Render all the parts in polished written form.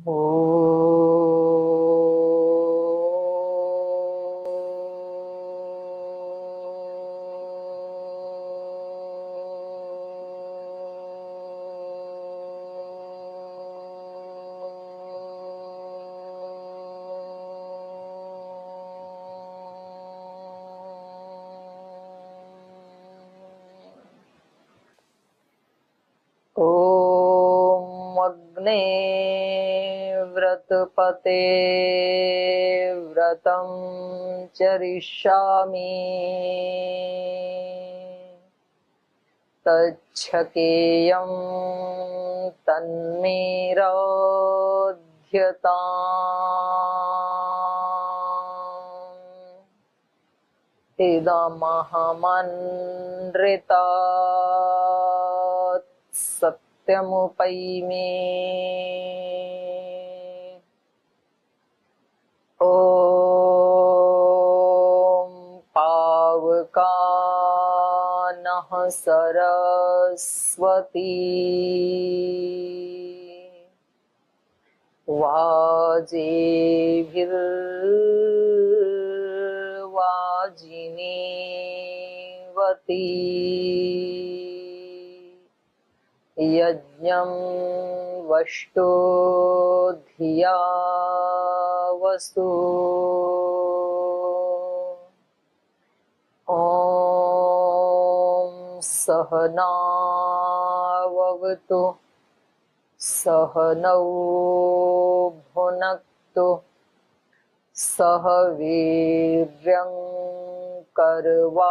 ओ अग्ने व्रतपते व्रतं चरिष्यामि तच्छकेयं तन्मे रोध्यताम् इदमहमनृतात् सत्यमुपैमि ॐ पावकानः सरस्वती वाजिनीवती यज्ञं वष्टो धिया वसु ॐ सहनाववतु सहनौ भुनक्तु सह वीर्यं करवावहै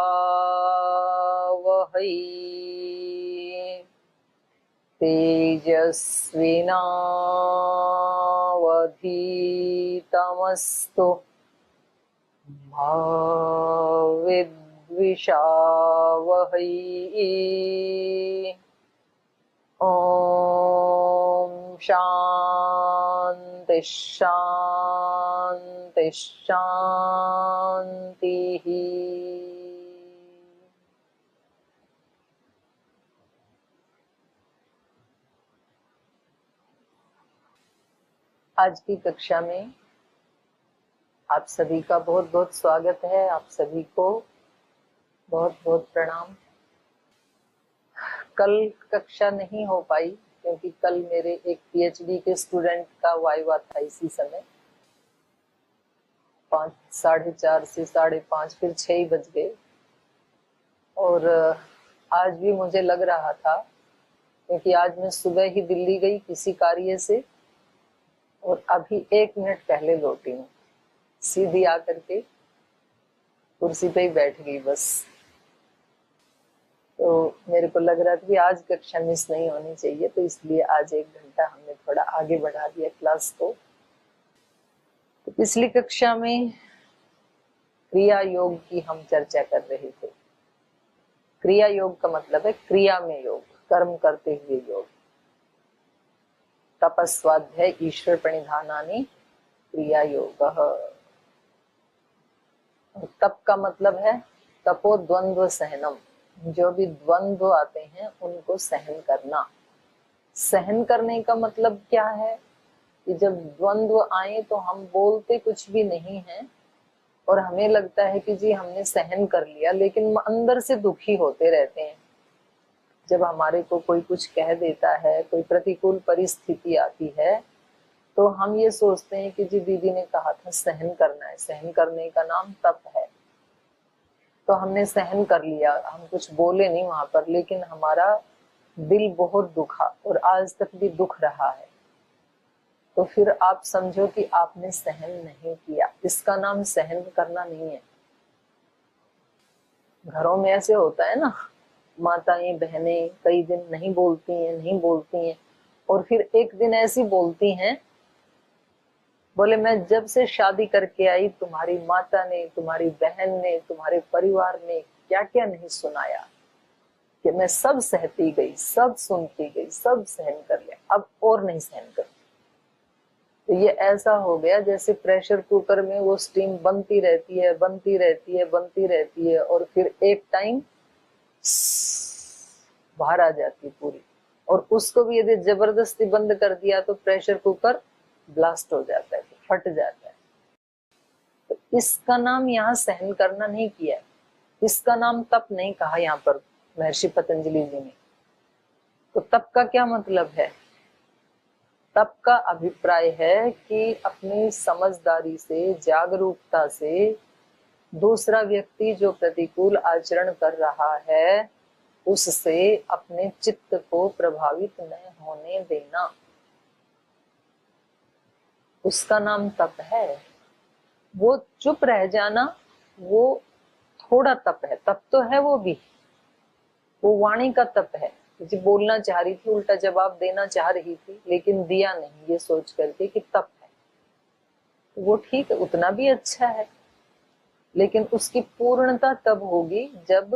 तेजस्विनावधीतमस्तु मा विद्विषावहै ॐ शान्ति शान्ति शान्तिः। आज की कक्षा में आप सभी का बहुत बहुत स्वागत है। आप सभी को बहुत बहुत प्रणाम। कल कक्षा नहीं हो पाई क्योंकि कल मेरे एक पीएचडी के स्टूडेंट का वाइवा था। इसी समय 4:30 से 5:30 फिर 6 बज गए। और आज भी मुझे लग रहा था क्योंकि आज मैं सुबह ही दिल्ली गई किसी कार्य से और अभी 1 मिनट पहले लौटी हूँ। सीधी आकर के कुर्सी पे ही बैठ गई बस। तो मेरे को लग रहा था कि आज कक्षा मिस नहीं होनी चाहिए, तो इसलिए आज 1 घंटा हमने थोड़ा आगे बढ़ा दिया क्लास को। तो पिछली कक्षा में क्रिया योग की हम चर्चा कर रहे थे। क्रिया योग का मतलब है क्रिया में योग, कर्म करते हुए योग। तपस्वाध्याय ईश्वर प्रणिधानानि क्रिया योग। तप का मतलब है तपो द्वंद्व सहनम, जो भी द्वंद्व आते हैं उनको सहन करना। सहन करने का मतलब क्या है कि जब द्वंद्व आए तो हम बोलते कुछ भी नहीं है और हमें लगता है कि जी हमने सहन कर लिया, लेकिन अंदर से दुखी होते रहते हैं। जब हमारे को कोई कुछ कह देता है, कोई प्रतिकूल परिस्थिति आती है, तो हम ये सोचते हैं कि जी दीदी ने कहा था सहन करना है, सहन करने का नाम तप है। तो हमने सहन कर लिया, हम कुछ बोले नहीं वहां पर, लेकिन हमारा दिल बहुत दुखा और आज तक भी दुख रहा है। तो फिर आप समझो कि आपने सहन नहीं किया। इसका नाम सहन करना नहीं है। घरों में ऐसे होता है ना, माताएं बहनें कई दिन नहीं बोलती हैं और फिर एक दिन ऐसी बोलती हैं, बोले मैं जब से शादी करके आई तुम्हारी माता ने, तुम्हारी बहन ने, तुम्हारे परिवार ने क्या क्या नहीं सुनाया कि मैं सब सहती गई, सब सुनती गई, सब सहन कर लिया, अब और नहीं सहन करती। तो ये ऐसा हो गया जैसे प्रेशर कुकर में वो स्टीम बनती रहती है, बनती रहती है, बनती रहती है और फिर एक टाइम बाहर आ जाती पूरी। और उसको भी यदि जबरदस्ती बंद कर दिया तो प्रेशर कुकर ब्लास्ट हो जाता है, फट जाता है। तो इसका नाम यहाँ सहन करना नहीं किया है, इसका नाम तप नहीं कहा यहाँ पर महर्षि पतंजलि जी ने। तो तप का क्या मतलब है? तप का अभिप्राय है कि अपनी समझदारी से, जागरूकता से दूसरा व्यक्ति जो प्रतिकूल आचरण कर रहा है उससे अपने चित्त को प्रभावित न होने देना, उसका नाम तप है। वो चुप रह जाना वो थोड़ा तप है, तप तो है वो भी, वो वाणी का तप है। जी बोलना चाह रही थी, उल्टा जवाब देना चाह रही थी, लेकिन दिया नहीं, ये सोच करके कि तप है, तो वो ठीक है, उतना भी अच्छा है। लेकिन उसकी पूर्णता तब होगी जब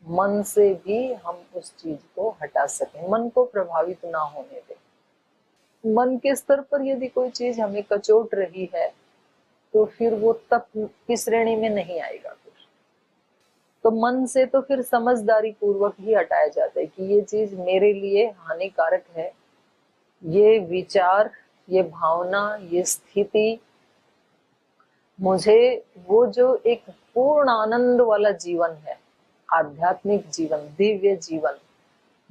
मन से भी हम उस चीज को हटा सकें, मन को प्रभावित ना होने दें। मन के स्तर पर यदि कोई चीज हमें कचोट रही है तो फिर वो तप की श्रेणी में नहीं आएगा। फिर तो मन से तो फिर समझदारी पूर्वक ही हटाया जाता है कि ये चीज मेरे लिए हानिकारक है, ये विचार, ये भावना, ये स्थिति मुझे वो जो एक पूर्ण आनंद वाला जीवन है, आध्यात्मिक जीवन, दिव्य जीवन,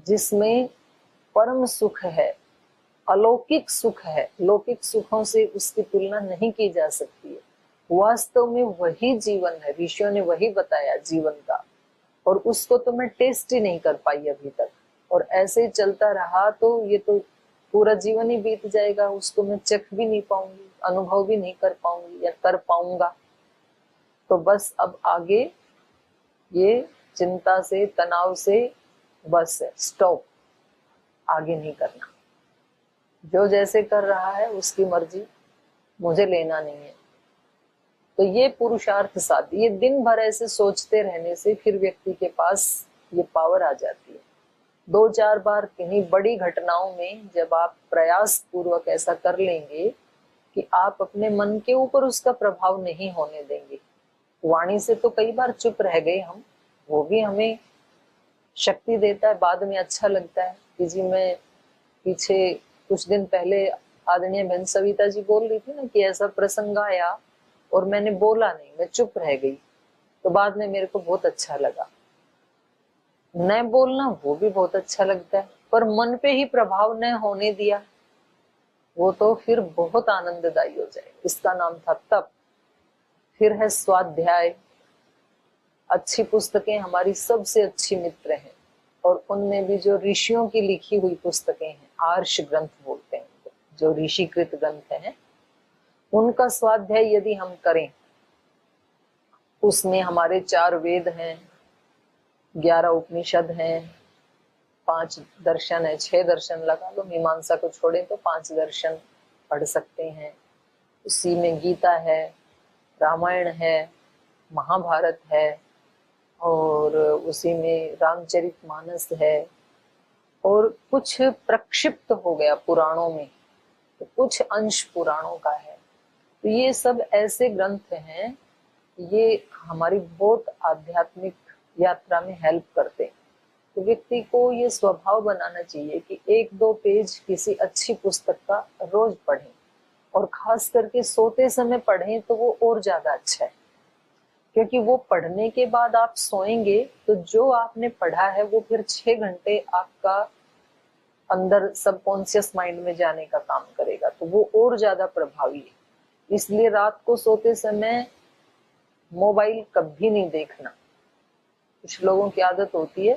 जिसमें परम सुख है, अलौकिक सुख है, लौकिक सुखों से उसकी तुलना नहीं की जा सकती है, वास्तव में वही जीवन है। ऋषियों ने वही बताया जीवन का, और उसको तो मैं टेस्ट ही नहीं कर पाई अभी तक, और ऐसे ही चलता रहा तो ये तो पूरा जीवन ही बीत जाएगा, उसको मैं चख भी नहीं पाऊंगी, अनुभव भी नहीं कर पाऊंगी या कर पाऊंगा। तो बस अब आगे ये चिंता से, तनाव से बस स्टॉप, आगे नहीं करना। जो जैसे कर रहा है उसकी मर्जी, मुझे लेना नहीं है। तो ये पुरुषार्थ साध्य, ये दिन भर ऐसे सोचते रहने से फिर व्यक्ति के पास ये पावर आ जाती है। 2-4 बार किन्हीं बड़ी घटनाओं में जब आप प्रयास पूर्वक ऐसा कर लेंगे कि आप अपने मन के ऊपर उसका प्रभाव नहीं होने देंगे। वाणी से तो कई बार चुप रह गए हम, वो भी हमें शक्ति देता है, बाद में अच्छा लगता है कि जी मैं पीछे कुछ दिन पहले आदरणीय बहन सविता जी बोल रही थी ना कि ऐसा प्रसंग आया और मैंने बोला नहीं, मैं चुप रह गई, तो बाद में मेरे को बहुत अच्छा लगा। न बोलना वो भी बहुत अच्छा लगता है, पर मन पे ही प्रभाव न होने दिया, वो तो फिर बहुत आनंददायी हो जाए। इसका नाम था तप। फिर है स्वाध्याय। अच्छी पुस्तकें हमारी सबसे अच्छी मित्र हैं, और उनमें भी जो ऋषियों की लिखी हुई पुस्तकें हैं, आर्ष ग्रंथ बोलते हैं, जो ऋषिकृत ग्रंथ हैं, उनका स्वाध्याय यदि हम करें, उसमें हमारे 4 वेद हैं, 11 उपनिषद हैं, 5 दर्शन है, 6 दर्शन लगा लो, मीमांसा को छोड़े तो 5 दर्शन पढ़ सकते हैं। उसी में गीता है, रामायण है, महाभारत है, और उसी में रामचरितमानस है, और कुछ प्रक्षिप्त हो गया पुराणों में, तो कुछ अंश पुराणों का है। तो ये सब ऐसे ग्रंथ हैं, ये हमारी बहुत आध्यात्मिक यात्रा में हेल्प करते हैं। तो व्यक्ति को ये स्वभाव बनाना चाहिए कि 1-2 पेज किसी अच्छी पुस्तक का रोज पढ़ें, और खास करके सोते समय पढ़ें तो वो और ज्यादा अच्छा है, क्योंकि वो पढ़ने के बाद आप सोएंगे तो जो आपने पढ़ा है वो फिर 6 घंटे आपका अंदर सबकॉन्शियस माइंड में जाने का काम करेगा, तो वो और ज्यादा प्रभावी है। इसलिए रात को सोते समय मोबाइल कभी नहीं देखना। कुछ लोगों की आदत होती है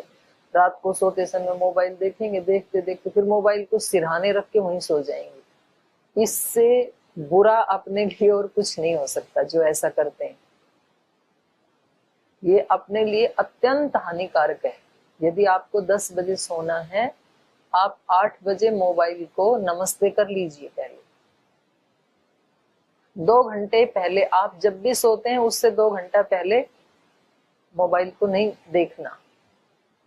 रात को सोते समय मोबाइल देखेंगे, देखते देखते फिर मोबाइल को सिरहाने रख के वहीं सो जाएंगे। इससे बुरा अपने लिए और कुछ नहीं हो सकता जो ऐसा करते हैं। ये अपने लिए अत्यंत हानिकारक है। यदि आपको 10 बजे सोना है, आप 8 बजे मोबाइल को नमस्ते कर लीजिए। पहले 2 घंटे पहले, आप जब भी सोते हैं उससे 2 घंटा पहले मोबाइल को नहीं देखना।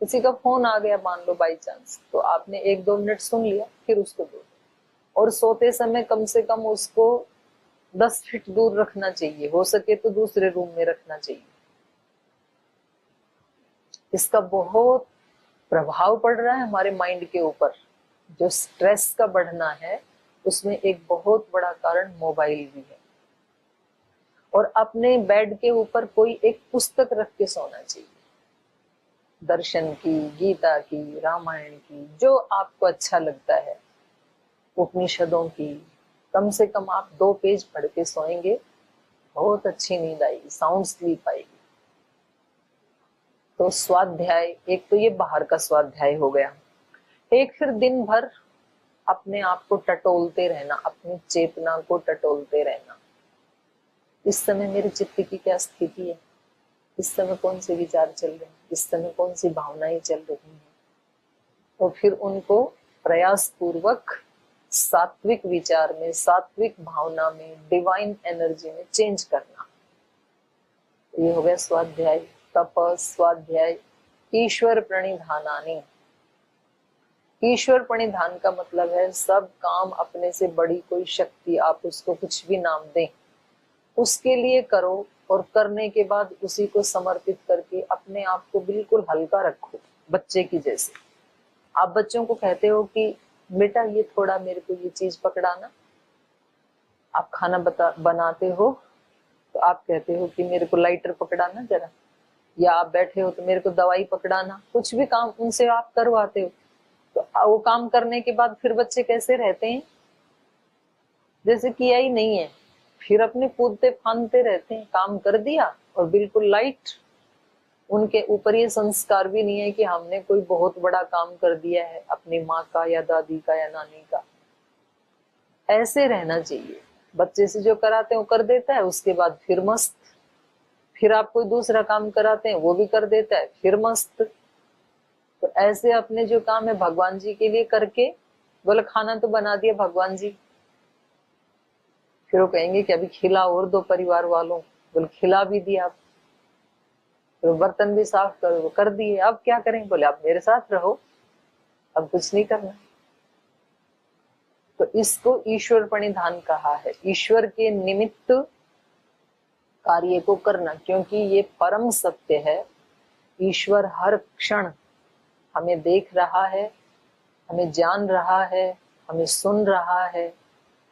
किसी का फोन आ गया मान लो बाई चांस, तो आपने 1-2 मिनट सुन लिया, फिर उसको दो। और सोते समय कम से कम उसको 10 फीट दूर रखना चाहिए, हो सके तो दूसरे रूम में रखना चाहिए। इसका बहुत प्रभाव पड़ रहा है हमारे माइंड के ऊपर। जो स्ट्रेस का बढ़ना है उसमें एक बहुत बड़ा कारण मोबाइल भी है। और अपने बेड के ऊपर कोई एक पुस्तक रख के सोना चाहिए, दर्शन की, गीता की, रामायण की, जो आपको अच्छा लगता है, उपनिषदों की। कम से कम आप 2 पेज पढ़ के सोएंगे, बहुत अच्छी नींद आएगी, साउंड स्लीप आएगी। तो स्वाध्याय, एक तो ये बाहर का स्वाध्याय हो गया। एक फिर दिन भर अपने आप को टटोलते रहना, अपनी चेतना को टटोलते रहना। इस समय मेरे चित्त की क्या स्थिति है, इस समय कौन से विचार चल रहे हैं, इस समय कौन सी भावनाएं चल रही हैं। और फिर उनको प्रयास पूर्वक सात्विक विचार में, सात्विक भावना में, डिवाइन एनर्जी में चेंज करना। ये हो गया स्वाध्याय। तप, स्वाध्याय, ईश्वर प्रणिधानानि। ईश्वर प्रणिधान का मतलब है सब काम अपने से बड़ी कोई शक्ति, आप उसको कुछ भी नाम दें, उसके लिए करो। और करने के बाद उसी को समर्पित करके अपने आप को बिल्कुल हल्का रखो, बच्चे की जैसे। आप बच्चों को कहते हो कि बेटा ये थोड़ा मेरे को ये चीज पकड़ाना। आप खाना बनाते हो तो आप कहते हो कि मेरे को लाइटर पकड़ाना जरा, या आप बैठे हो तो मेरे को दवाई पकड़ाना। कुछ भी काम उनसे आप करवाते हो, तो वो काम करने के बाद फिर बच्चे कैसे रहते हैं, जैसे किया ही नहीं है। फिर अपने कूदते फांदते रहते हैं, काम कर दिया और बिल्कुल लाइट। उनके ऊपर ये संस्कार भी नहीं है कि हमने कोई बहुत बड़ा काम कर दिया है अपनी माँ का या दादी का या नानी का। ऐसे रहना चाहिए। बच्चे से जो कराते हैं वो कर देता है, उसके बाद फिर मस्त। फिर आप कोई दूसरा काम कराते हैं वो भी कर देता है, फिर मस्त। तो ऐसे अपने जो काम है भगवान जी के लिए करके, बोले खाना तो बना दिया भगवान जी, फिर वो कहेंगे कि अभी खिला और दो परिवार वालों। बोले खिला भी दिया, तो बर्तन भी साफ कर दिए, अब क्या करें। बोले आप मेरे साथ रहो, अब कुछ नहीं करना। तो इसको ईश्वर प्रणिधान कहा है, ईश्वर के निमित्त कार्य को करना, क्योंकि ये परम सत्य है। ईश्वर हर क्षण हमें देख रहा है, हमें जान रहा है, हमें सुन रहा है।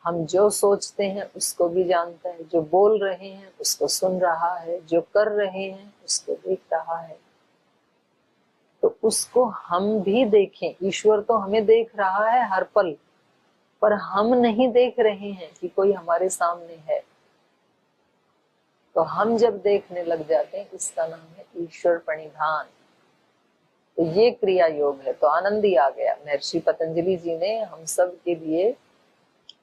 हम जो सोचते हैं उसको भी जानता है, जो बोल रहे हैं उसको सुन रहा है, जो कर रहे हैं उसको देख रहा है। तो उसको हम भी देखें। ईश्वर तो हमें देख रहा है हर पल, पर हम नहीं देख रहे हैं कि कोई हमारे सामने है। तो हम जब देखने लग जाते हैं, इसका नाम है ईश्वर प्रणिधान। तो ये क्रिया योग है। तो आनंद ही आ गया। महर्षि पतंजलि जी ने हम सब के लिए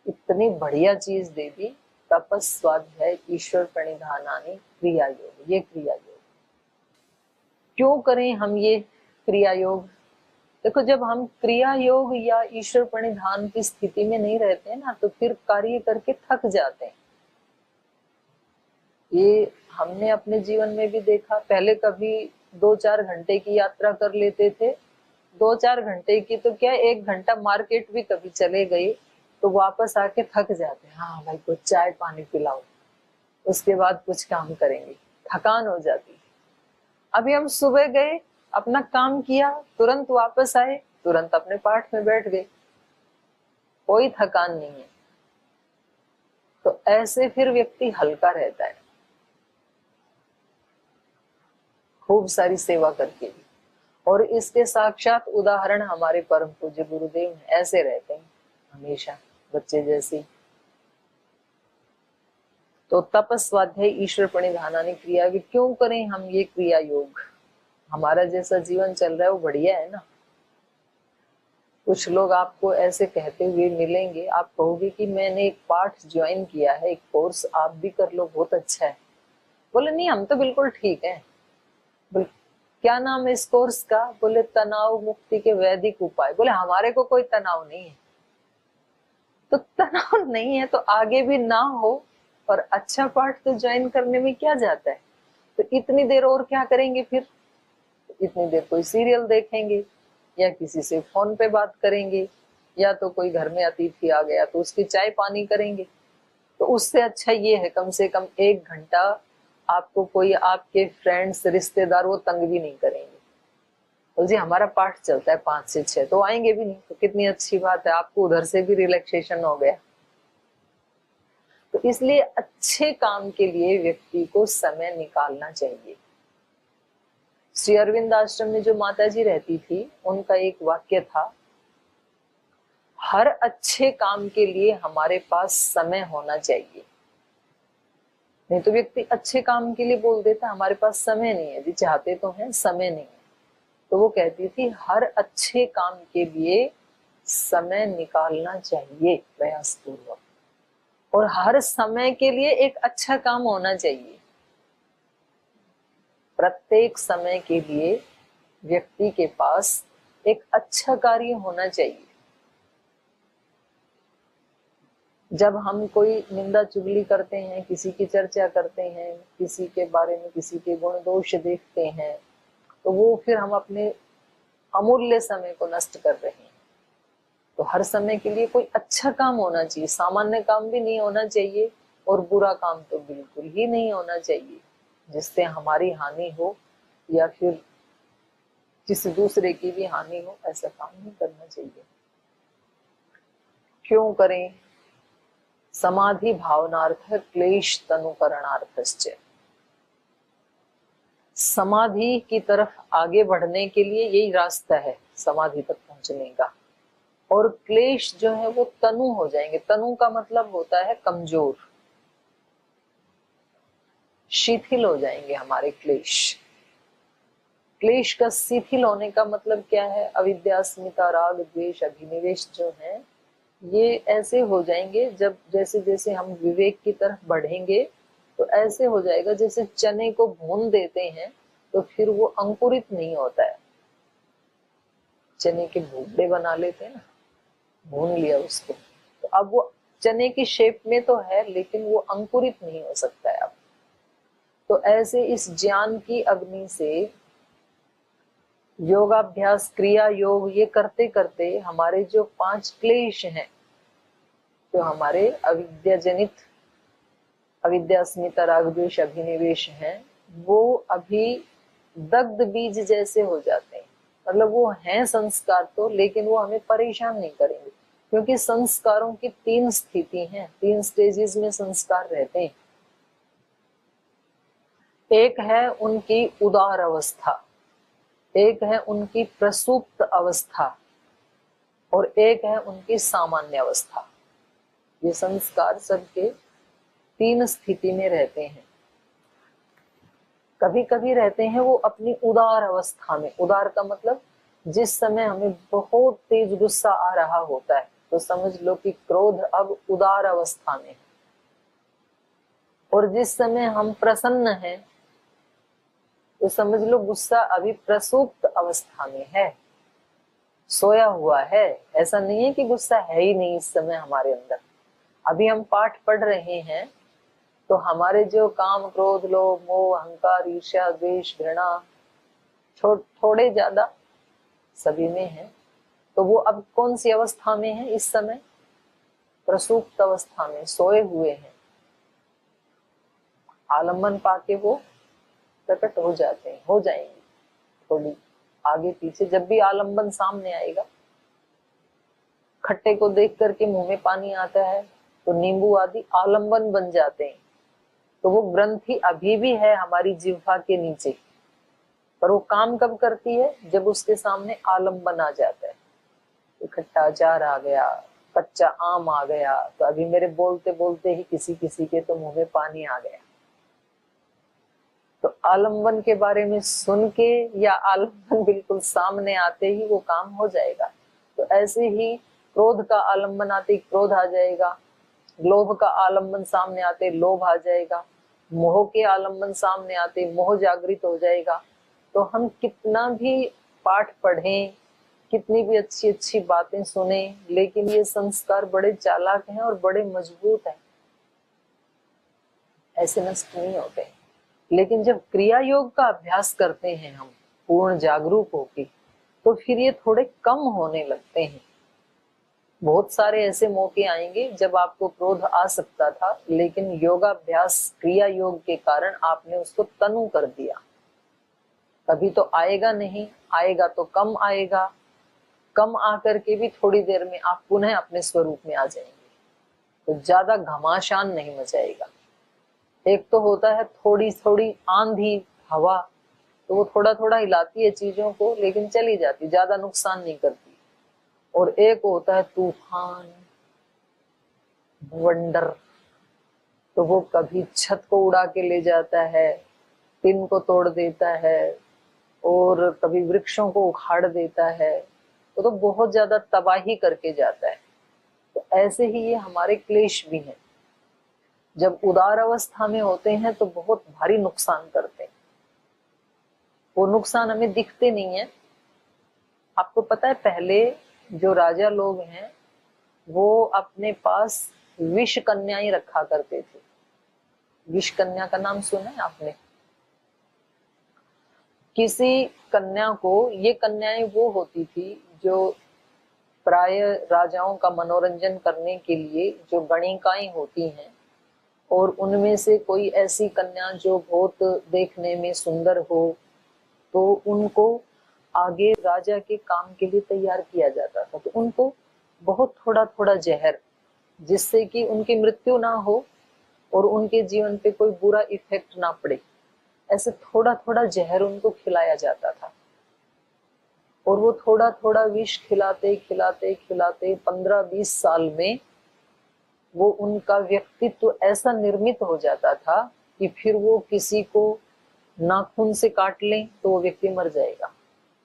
इतनी बढ़िया चीज दे दी। तपस, स्वाध्याय, ईश्वर प्रणिधानानि क्रिया योग। ये क्रिया योग क्यों करें हम ये क्रिया योग? देखो, जब हम क्रिया योग या ईश्वर प्रणिधान की स्थिति में नहीं रहते ना, तो फिर कार्य करके थक जाते हैं। ये हमने अपने जीवन में भी देखा। पहले कभी 2-4 घंटे की यात्रा कर लेते थे, 2-4 घंटे की तो क्या, 1 घंटा मार्केट भी कभी चले गए तो वापस आके थक जाते हैं। हाँ भाई, कुछ चाय पानी पिलाओ, उसके बाद कुछ काम करेंगे, थकान हो जाती। अभी हम सुबह गए, अपना काम किया, तुरंत वापस आए, तुरंत अपने पाठ में बैठ गए, कोई थकान नहीं है। तो ऐसे फिर व्यक्ति हल्का रहता है, खूब सारी सेवा करके भी। और इसके साक्षात उदाहरण हमारे परम पूज्य गुरुदेव हैं। ऐसे रहते हैं हमेशा, बच्चे जैसे। तो तपस, स्वाध्याय, ईश्वर प्रणिधानानि क्रिया भी क्यों करें हम ये क्रिया योग? हमारा जैसा जीवन चल रहा है वो बढ़िया है ना। कुछ लोग आपको ऐसे कहते हुए मिलेंगे, आप कहोगे कि मैंने एक पाठ ज्वाइन किया है, एक कोर्स, आप भी कर लो, बहुत अच्छा है। बोले नहीं, हम तो बिल्कुल ठीक है। बोले क्या नाम है इस कोर्स का? बोले तनाव मुक्ति के वैदिक उपाय। बोले हमारे को कोई तनाव नहीं है। तो तनाव नहीं है तो आगे भी ना हो, और अच्छा पाठ तो ज्वाइन करने में क्या जाता है। तो इतनी देर और क्या करेंगे फिर? इतनी देर कोई सीरियल देखेंगे, या किसी से फोन पे बात करेंगे, या तो कोई घर में अतिथि आ गया तो उसकी चाय पानी करेंगे। तो उससे अच्छा ये है, कम से कम 1 घंटा आपको कोई आपके फ्रेंड्स, रिश्तेदार वो तंग भी नहीं करेंगे। बोल जी हमारा पाठ चलता है 5 से 6, तो आएंगे भी नहीं, तो कितनी अच्छी बात है, आपको उधर से भी रिलैक्सेशन हो गया। तो इसलिए अच्छे काम के लिए व्यक्ति को समय निकालना चाहिए। श्री अरविंद आश्रम में जो माता जी रहती थी, उनका एक वाक्य था, हर अच्छे काम के लिए हमारे पास समय होना चाहिए। नहीं तो व्यक्ति अच्छे काम के लिए बोल देता हमारे पास समय नहीं है, जी चाहते तो हैं समय नहीं है। तो वो कहती थी हर अच्छे काम के लिए समय निकालना चाहिए प्रयास पूर्वक, और हर समय के लिए एक अच्छा काम होना चाहिए। प्रत्येक समय के लिए व्यक्ति के पास एक अच्छा कार्य होना चाहिए। जब हम कोई निंदा चुगली करते हैं, किसी की चर्चा करते हैं, किसी के बारे में किसी के गुण दोष देखते हैं, तो वो फिर हम अपने अमूल्य समय को नष्ट कर रहे हैं। तो हर समय के लिए कोई अच्छा काम होना चाहिए, सामान्य काम भी नहीं होना चाहिए और बुरा काम तो बिल्कुल ही नहीं होना चाहिए जिससे हमारी हानि हो या फिर किसी दूसरे की भी हानि हो। ऐसा काम नहीं करना चाहिए। क्यों करें? समाधि भावनार्थ क्लेश तनुकरणार्थश्च। समाधि की तरफ आगे बढ़ने के लिए यही रास्ता है समाधि तक पहुंचने का। और क्लेश जो है वो तनु हो जाएंगे। तनु का मतलब होता है कमजोर, शिथिल हो जाएंगे हमारे क्लेश। क्लेश का शिथिल होने का मतलब क्या है? अविद्या, अस्मिता, राग, द्वेष, अभिनिवेश जो है ये ऐसे हो जाएंगे जब जैसे जैसे हम विवेक की तरफ बढ़ेंगे तो ऐसे हो जाएगा जैसे चने को भून देते हैं तो फिर वो अंकुरित नहीं होता है। चने के भूबड़े बना लेते हैं ना, भून लिया उसको, तो अब वो चने की शेप में तो है लेकिन वो अंकुरित नहीं हो सकता है अब। तो ऐसे इस ज्ञान की अग्नि से योगाभ्यास, क्रिया योग ये करते करते हमारे जो 5 क्लेश हैं, जो हमारे अविद्या जनित, अविद्या, अस्मिता, राग, द्वेष, अभिनिवेश हैं, वो अभी दग्ध बीज जैसे हो जाते हैं। मतलब वो हैं संस्कार तो, लेकिन वो हमें परेशान नहीं करेंगे, क्योंकि संस्कारों की 3 स्थिति हैं, 3 स्टेजेस में संस्कार रहते हैं। एक है उनकी उदार अवस्था, एक है उनकी प्रसुप्त अवस्था, और एक है उनकी सामान्य अवस्था। ये संस्कार सबके 3 स्थिति में रहते हैं। कभी कभी रहते हैं वो अपनी उदार अवस्था में। उदार का मतलब जिस समय हमें बहुत तेज गुस्सा आ रहा होता है तो समझ लो कि क्रोध अब उदार अवस्था में है। और जिस समय हम प्रसन्न हैं तो समझ लो गुस्सा अभी प्रसुप्त अवस्था में है, सोया हुआ है। ऐसा नहीं है कि गुस्सा है ही नहीं इस समय हमारे अंदर। अभी हम पाठ पढ़ रहे हैं तो हमारे जो काम, क्रोध, लोभ, मोह, अहंकार, ईर्ष्या, द्वेष, घृणा थोड़े ज्यादा सभी में है, तो वो अब कौन सी अवस्था में है इस समय? प्रसुप्त अवस्था में, सोए हुए हैं। आलम्बन पाके वो प्रकट हो जाते हैं, हो जाएंगे थोड़ी आगे पीछे। जब भी आलम्बन सामने आएगा, खट्टे को देख करके मुंह में पानी आता है तो नींबू आदि आलम्बन बन जाते हैं। तो वो ग्रंथि अभी भी है हमारी जिह्वा के नीचे, पर वो काम कब करती है? जब उसके सामने आलम्बन आ जाता है। तो खट्टा अचार आ गया, कच्चा आम आ गया, तो अभी मेरे बोलते बोलते ही किसी किसी के तो मुंह में पानी आ गया। तो आलम्बन के बारे में सुन के या आलम्बन बिल्कुल सामने आते ही वो काम हो जाएगा। तो ऐसे ही क्रोध का आलम्बन आते ही क्रोध आ जाएगा, लोभ का आलम्बन सामने आते लोभ आ जाएगा, मोह के आलम्बन सामने आते मोह जागृत हो जाएगा। तो हम कितना भी पाठ पढ़ें, कितनी भी अच्छी अच्छी बातें सुने, लेकिन ये संस्कार बड़े चालाक हैं और बड़े मजबूत हैं, ऐसे नष्ट नहीं होते। लेकिन जब क्रिया योग का अभ्यास करते हैं हम पूर्ण जागरूक होके, तो फिर ये थोड़े कम होने लगते हैं। बहुत सारे ऐसे मौके आएंगे जब आपको क्रोध आ सकता था, लेकिन योगाभ्यास, क्रिया योग के कारण आपने उसको तनु कर दिया। कभी तो आएगा नहीं, आएगा तो कम आएगा, कम आकर के भी थोड़ी देर में आप पुनः अपने स्वरूप में आ जाएंगे। तो ज्यादा घमासान नहीं मचाएगा। एक तो होता है थोड़ी थोड़ी आंधी हवा, तो वो थोड़ा थोड़ा हिलाती है चीजों को लेकिन चली जाती, ज्यादा नुकसान नहीं करती। और एक होता है तूफान, वंडर, तो वो कभी छत को उड़ा के ले जाता है, टिन को तोड़ देता है, और कभी वृक्षों को उखाड़ देता है। तो बहुत ज्यादा तबाही करके जाता है। तो ऐसे ही ये हमारे क्लेश भी हैं। जब उदार अवस्था में होते हैं तो बहुत भारी नुकसान करते हैं। वो नुकसान हमें दिखते नहीं है। आपको पता है पहले जो राजा लोग हैं वो अपने पास विष कन्याएं रखा करते थे। विष कन्या का नाम सुना है आपने? किसी कन्या को, ये कन्याएं वो होती थी जो प्राय राजाओं का मनोरंजन करने के लिए जो गणिकाएं होती हैं, और उनमें से कोई ऐसी कन्या जो बहुत देखने में सुंदर हो तो उनको आगे राजा के काम के लिए तैयार किया जाता था। तो उनको बहुत थोड़ा थोड़ा जहर, जिससे कि उनकी मृत्यु ना हो और उनके जीवन पे कोई बुरा इफेक्ट ना पड़े, ऐसे थोड़ा थोड़ा जहर उनको खिलाया जाता था। और वो थोड़ा थोड़ा विष खिलाते खिलाते खिलाते 15-20 साल में वो उनका व्यक्तित्व ऐसा निर्मित हो जाता था कि फिर वो किसी को नाखून से काट लें तो वो व्यक्ति मर जाएगा,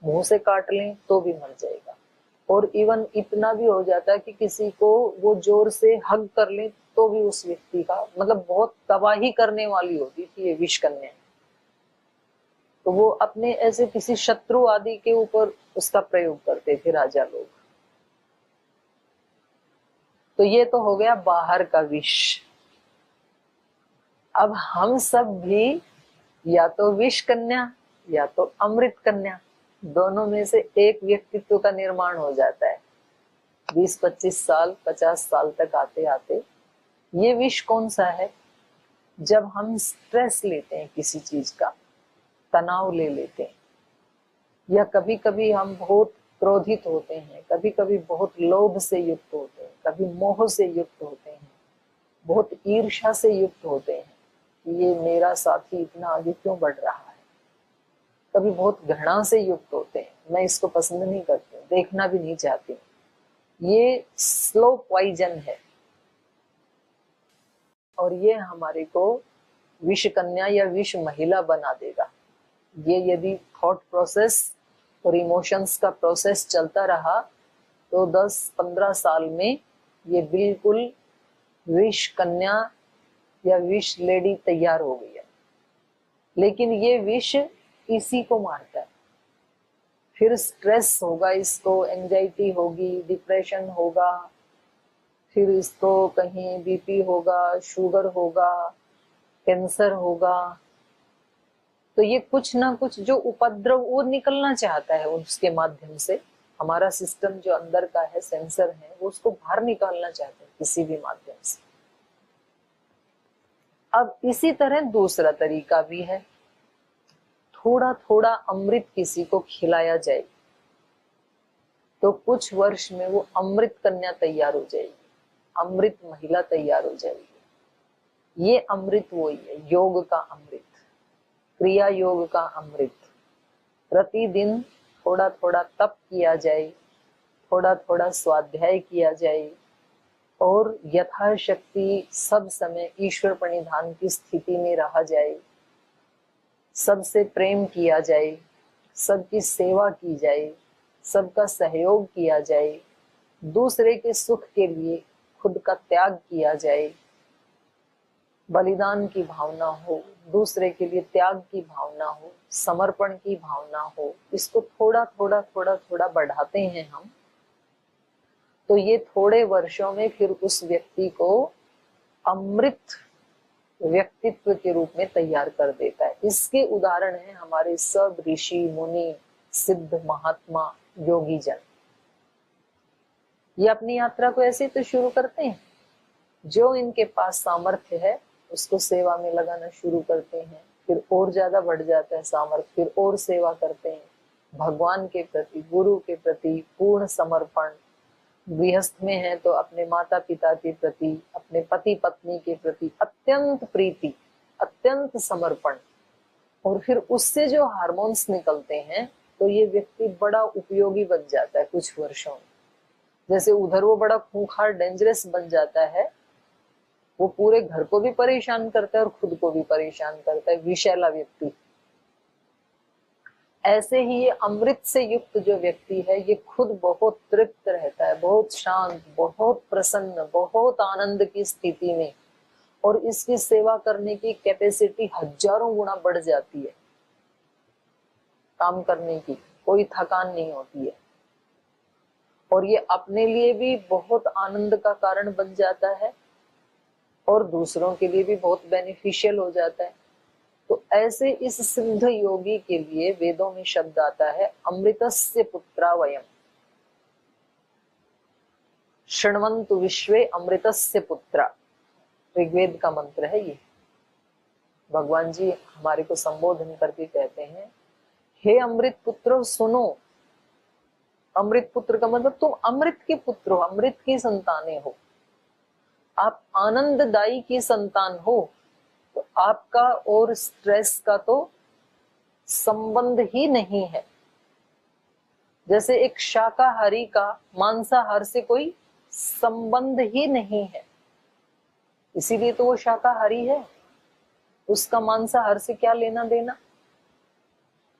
मुंह से काट लें तो भी मर जाएगा, और इवन इतना भी हो जाता है कि किसी को वो जोर से हग कर लें तो भी उस व्यक्ति का, मतलब बहुत तबाही करने वाली होती थी ये विष कन्या। तो वो अपने ऐसे किसी शत्रु आदि के ऊपर उसका प्रयोग करते थे राजा लोग। तो ये तो हो गया बाहर का विष। अब हम सब भी या तो विष कन्या या तो अमृत कन्या, दोनों में से एक व्यक्तित्व का निर्माण हो जाता है। 20-25 साल 50 साल तक आते आते ये विष कौन सा है? जब हम स्ट्रेस लेते हैं, किसी चीज का तनाव ले लेते हैं, या कभी कभी हम बहुत क्रोधित होते हैं, कभी कभी बहुत लोभ से युक्त होते हैं, कभी मोह से युक्त होते हैं, बहुत ईर्ष्या से युक्त होते हैं कि ये मेरा साथी इतना आगे क्यों बढ़ रहा है, कभी बहुत घृणा से युक्त होते हैं, मैं इसको पसंद नहीं करती, देखना भी नहीं चाहती। ये स्लो पॉइजन है और ये हमारे को विष कन्या या विष महिला बना देगा। ये यदि थॉट प्रोसेस और इमोशंस का प्रोसेस चलता रहा तो 10-15 साल में ये बिल्कुल विष कन्या या विष लेडी तैयार हो गई है। लेकिन ये विष इसी को मारता है। फिर स्ट्रेस होगा, इसको एंजाइटी होगी, डिप्रेशन होगा, फिर इसको कहीं बीपी होगा, शुगर होगा, कैंसर होगा। तो ये कुछ ना कुछ जो उपद्रव वो निकलना चाहता है उसके माध्यम से, हमारा सिस्टम जो अंदर का है, सेंसर है, वो उसको बाहर निकालना चाहते हैं किसी भी माध्यम से। अब इसी तरह दूसरा तरीका भी है, थोड़ा थोड़ा अमृत किसी को खिलाया जाए तो कुछ वर्ष में वो अमृत कन्या तैयार हो जाएगी, अमृत महिला तैयार हो जाएगी। ये अमृत वही है, योग का अमृत, क्रिया योग का अमृत। प्रतिदिन थोड़ा थोड़ा तप किया जाए, थोड़ा थोड़ा स्वाध्याय किया जाए, और यथाशक्ति सब समय ईश्वर प्रणिधान की स्थिति में रहा जाए, सबसे प्रेम किया जाए, सबकी सेवा की जाए, सबका सहयोग किया जाए, दूसरे के सुख के लिए खुद का त्याग किया जाए, बलिदान की भावना हो, दूसरे के लिए त्याग की भावना हो, समर्पण की भावना हो। इसको थोड़ा थोड़ा थोड़ा थोड़ा बढ़ाते हैं हम, तो ये थोड़े वर्षों में फिर उस व्यक्ति को अमृत व्यक्तित्व के रूप में तैयार कर देता है। इसके उदाहरण हैं हमारे सब ऋषि मुनि, सिद्ध महात्मा, योगी जन। ये अपनी यात्रा को ऐसे तो शुरू करते हैं, जो इनके पास सामर्थ्य है उसको सेवा में लगाना शुरू करते हैं, फिर और ज्यादा बढ़ जाता है सामर्थ्य, फिर और सेवा करते हैं भगवान के प्रति, गुरु के प्रति पूर्ण समर्पण। गृहस्थ में है तो अपने माता पिता के प्रति, अपने पति पत्नी के प्रति अत्यंत प्रीति, अत्यंत समर्पण। और फिर उससे जो हार्मोन्स निकलते हैं तो ये व्यक्ति बड़ा उपयोगी बन जाता है कुछ वर्षों में। जैसे उधर वो बड़ा खूंखार डेंजरस बन जाता है, वो पूरे घर को भी परेशान करता है और खुद को भी परेशान करता है, विषैला व्यक्ति। ऐसे ही ये अमृत से युक्त जो व्यक्ति है ये खुद बहुत तृप्त रहता है, बहुत शांत, बहुत प्रसन्न, बहुत आनंद की स्थिति में, और इसकी सेवा करने की कैपेसिटी हजारों गुना बढ़ जाती है। काम करने की कोई थकान नहीं होती है, और ये अपने लिए भी बहुत आनंद का कारण बन जाता है और दूसरों के लिए भी बहुत बेनिफिशियल हो जाता है। तो ऐसे इस सिद्ध योगी के लिए वेदों में शब्द आता है अमृतस्य पुत्रा वयम, शृण्वन्तु विश्वे अमृतस्य पुत्रा। ऋग्वेद का मंत्र है ये। भगवान जी हमारे को संबोधन करके कहते हैं, हे अमृत पुत्र सुनो। अमृत पुत्र का मतलब तुम अमृत के पुत्र हो, अमृत की संतानें हो, आप आनंददायी की संतान हो। तो आपका और स्ट्रेस का तो संबंध ही नहीं है। जैसे एक शाकाहारी का मांसाहार से कोई संबंध ही नहीं है, इसीलिए तो वो शाकाहारी है, उसका मांसाहार से क्या लेना देना।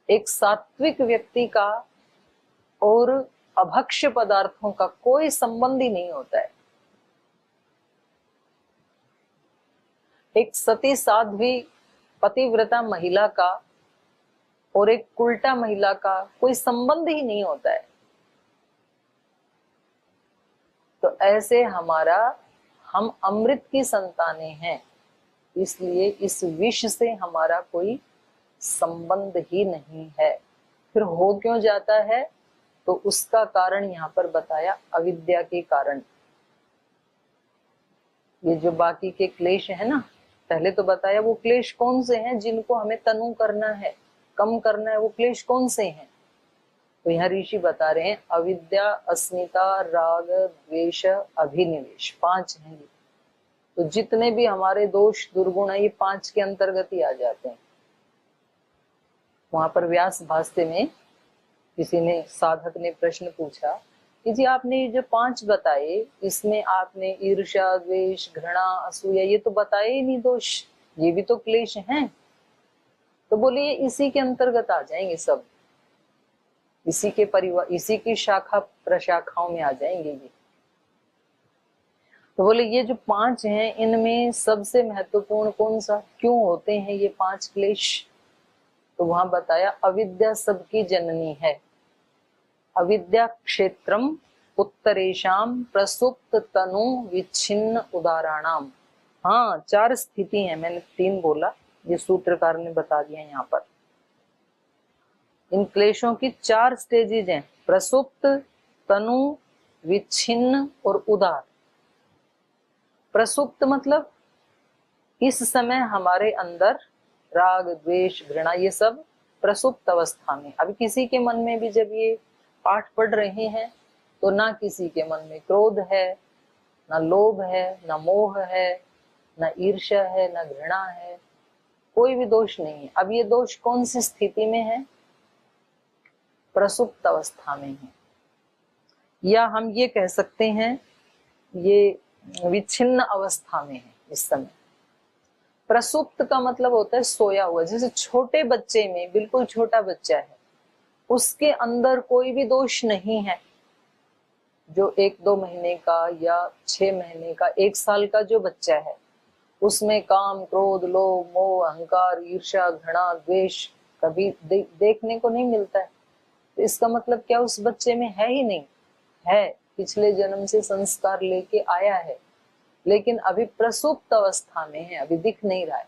एक सात्विक व्यक्ति का और अभक्ष्य पदार्थों का कोई संबंध ही नहीं होता है। एक सती साध्वी पतिव्रता महिला का और एक उल्टा महिला का कोई संबंध ही नहीं होता है। तो ऐसे हम अमृत की संतानें हैं, इसलिए इस विष से हमारा कोई संबंध ही नहीं है। फिर हो क्यों जाता है, तो उसका कारण यहाँ पर बताया अविद्या के कारण। ये जो बाकी के क्लेश है ना, पहले तो बताया वो क्लेश कौन से हैं जिनको हमें तनु करना है, कम करना है, वो क्लेश कौन से हैं। तो यहाँ ऋषि बता रहे हैं अविद्या, अस्मिता, राग, द्वेष, अभिनिवेश, 5 हैं ये। तो जितने भी हमारे दोष दुर्गुण है ये 5 के अंतर्गत ही आ जाते हैं। वहां पर व्यास भाष्य में किसी ने, साधक ने प्रश्न पूछा कि जी आपने ये जो 5 बताए, इसमें आपने ईर्ष्या, द्वेष, घृणा, असूया ये तो बताए ही नहीं दोष, ये भी तो क्लेश हैं। तो बोले ये इसी के अंतर्गत आ जाएंगे सब, इसी के परिवार, इसी की शाखा प्रशाखाओं में आ जाएंगे ये। तो बोले ये जो 5 हैं इनमें सबसे महत्वपूर्ण कौन सा, क्यों होते हैं ये 5 क्लेश। तो वहां बताया अविद्या सबकी जननी है। अविद्या क्षेत्रम उत्तरेशम प्रसुप्त तनु विच्छिन्न उदाहरणाम। हाँ 4 स्थिति है, मैंने 3 बोला, ये सूत्रकार ने बता दिया यहाँ पर। इन क्लेशों की 4 स्टेजेज हैं, प्रसुप्त, तनु, विच्छिन्न और उदार। प्रसुप्त मतलब इस समय हमारे अंदर राग, द्वेष, घृणा ये सब प्रसुप्त अवस्था में। अभी किसी के मन में भी जब ये पाठ पढ़ रहे हैं तो ना किसी के मन में क्रोध है, ना लोभ है, ना मोह है, ना ईर्ष्या है, ना घृणा है, कोई भी दोष नहीं है। अब ये दोष कौन सी स्थिति में है, प्रसुप्त अवस्था में है। या हम ये कह सकते हैं ये विच्छिन्न अवस्था में है इस समय। प्रसुप्त का मतलब होता है सोया हुआ। जैसे छोटे बच्चे में, बिल्कुल छोटा बच्चा है, उसके अंदर कोई भी दोष नहीं है। जो 1-2 महीने का या 6 महीने का, 1 साल का जो बच्चा है, उसमें काम, क्रोध, लोभ, मोह, अहंकार, ईर्ष्या, घृणा, द्वेष कभी देखने को नहीं मिलता है। तो इसका मतलब क्या उस बच्चे में है ही नहीं, है पिछले जन्म से संस्कार लेके आया है, लेकिन अभी प्रसुप्त अवस्था में है, अभी दिख नहीं रहा है।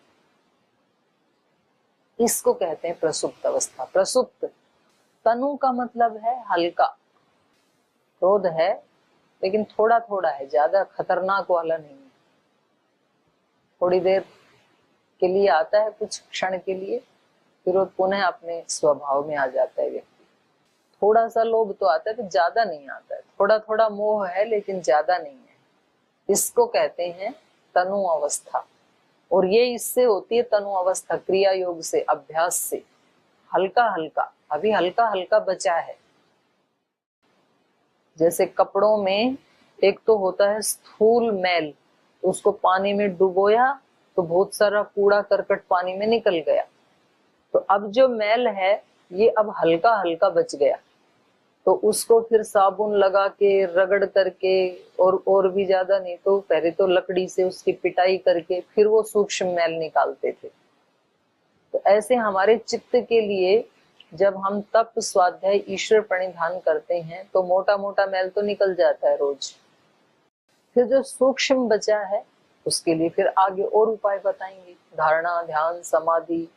इसको कहते हैं प्रसुप्त अवस्था। प्रसुप्त तनु का मतलब है हल्का, क्रोध है लेकिन थोड़ा थोड़ा है, ज्यादा खतरनाक वाला नहीं है। थोड़ी देर के लिए आता है, कुछ क्षण के लिए, फिर वो पुनः अपने स्वभाव में आ जाता है व्यक्ति। थोड़ा सा लोभ तो आता है, तो ज्यादा नहीं आता है, थोड़ा थोड़ा मोह है लेकिन ज्यादा नहीं है। इसको कहते हैं तनु अवस्था। और ये इससे होती है तनु अवस्था, क्रिया योग से, अभ्यास से, हल्का हल्का, अभी हल्का हल्का बचा है। जैसे कपड़ों में एक तो होता है स्थूल मैल, उसको पानी में डुबोया तो बहुत सारा कूड़ा करकट पानी में निकल गया, तो अब जो मैल है ये अब हल्का हल्का बच गया, तो उसको फिर साबुन लगा के रगड़ करके, और भी ज्यादा नहीं तो पहले तो लकड़ी से उसकी पिटाई करके फिर वो सूक्ष्म मैल निकालते थे। तो ऐसे हमारे चित्त के लिए जब हम तप स्वाध्याय ईश्वर प्रणिधान करते हैं तो मोटा मोटा मैल तो निकल जाता है रोज, फिर जो सूक्ष्म बचा है उसके लिए फिर आगे और उपाय बताएंगे, धारणा, ध्यान, समाधि,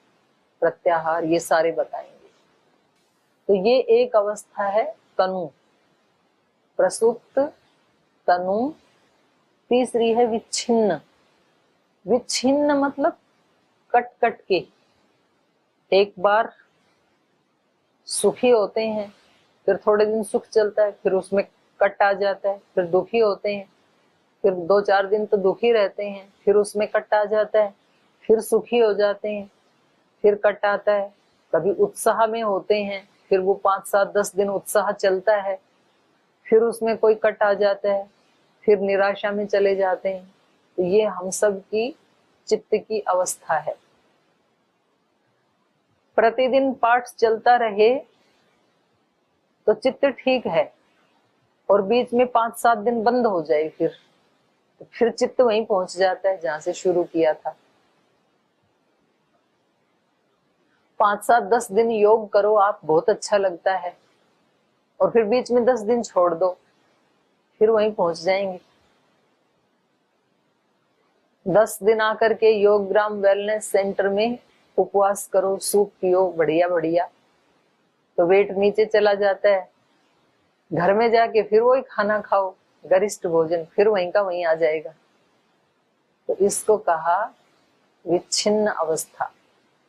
प्रत्याहार, ये सारे बताएंगे। तो ये एक अवस्था है तनु, प्रसुप्त तनु। तीसरी है विच्छिन्न। विच्छिन्न मतलब कट कट के, एक बार सुखी होते हैं, फिर थोड़े दिन सुख चलता है, फिर उसमें कट आ जाता है, फिर दुखी होते हैं, फिर 2-4 दिन तो दुखी रहते हैं, फिर उसमें कट आ जाता है, फिर सुखी हो जाते हैं, फिर कट आता है। कभी उत्साह में होते हैं, फिर वो 5-7-10 दिन उत्साह चलता है, फिर उसमें कोई कट आ जाता है, फिर निराशा में चले जाते हैं। तो ये हम सब की चित्त की अवस्था है। प्रतिदिन पाठ चलता रहे तो चित्त ठीक है, और बीच में 5-7 दिन बंद हो जाए तो फिर चित्त वहीं पहुंच जाता है जहां से शुरू किया था। 5-7-10 दिन योग करो आप, बहुत अच्छा लगता है, और फिर बीच में 10 दिन छोड़ दो, फिर वहीं पहुंच जाएंगे। 10 दिन आकर के योगग्राम वेलनेस सेंटर में उपवास करो, सूप पियो, बढ़िया बढ़िया, तो वेट नीचे चला जाता है। घर में जाके फिर वही खाना खाओ, गरिष्ठ भोजन, फिर वहीं का वहीं आ जाएगा। तो इसको कहा विच्छिन्न अवस्था,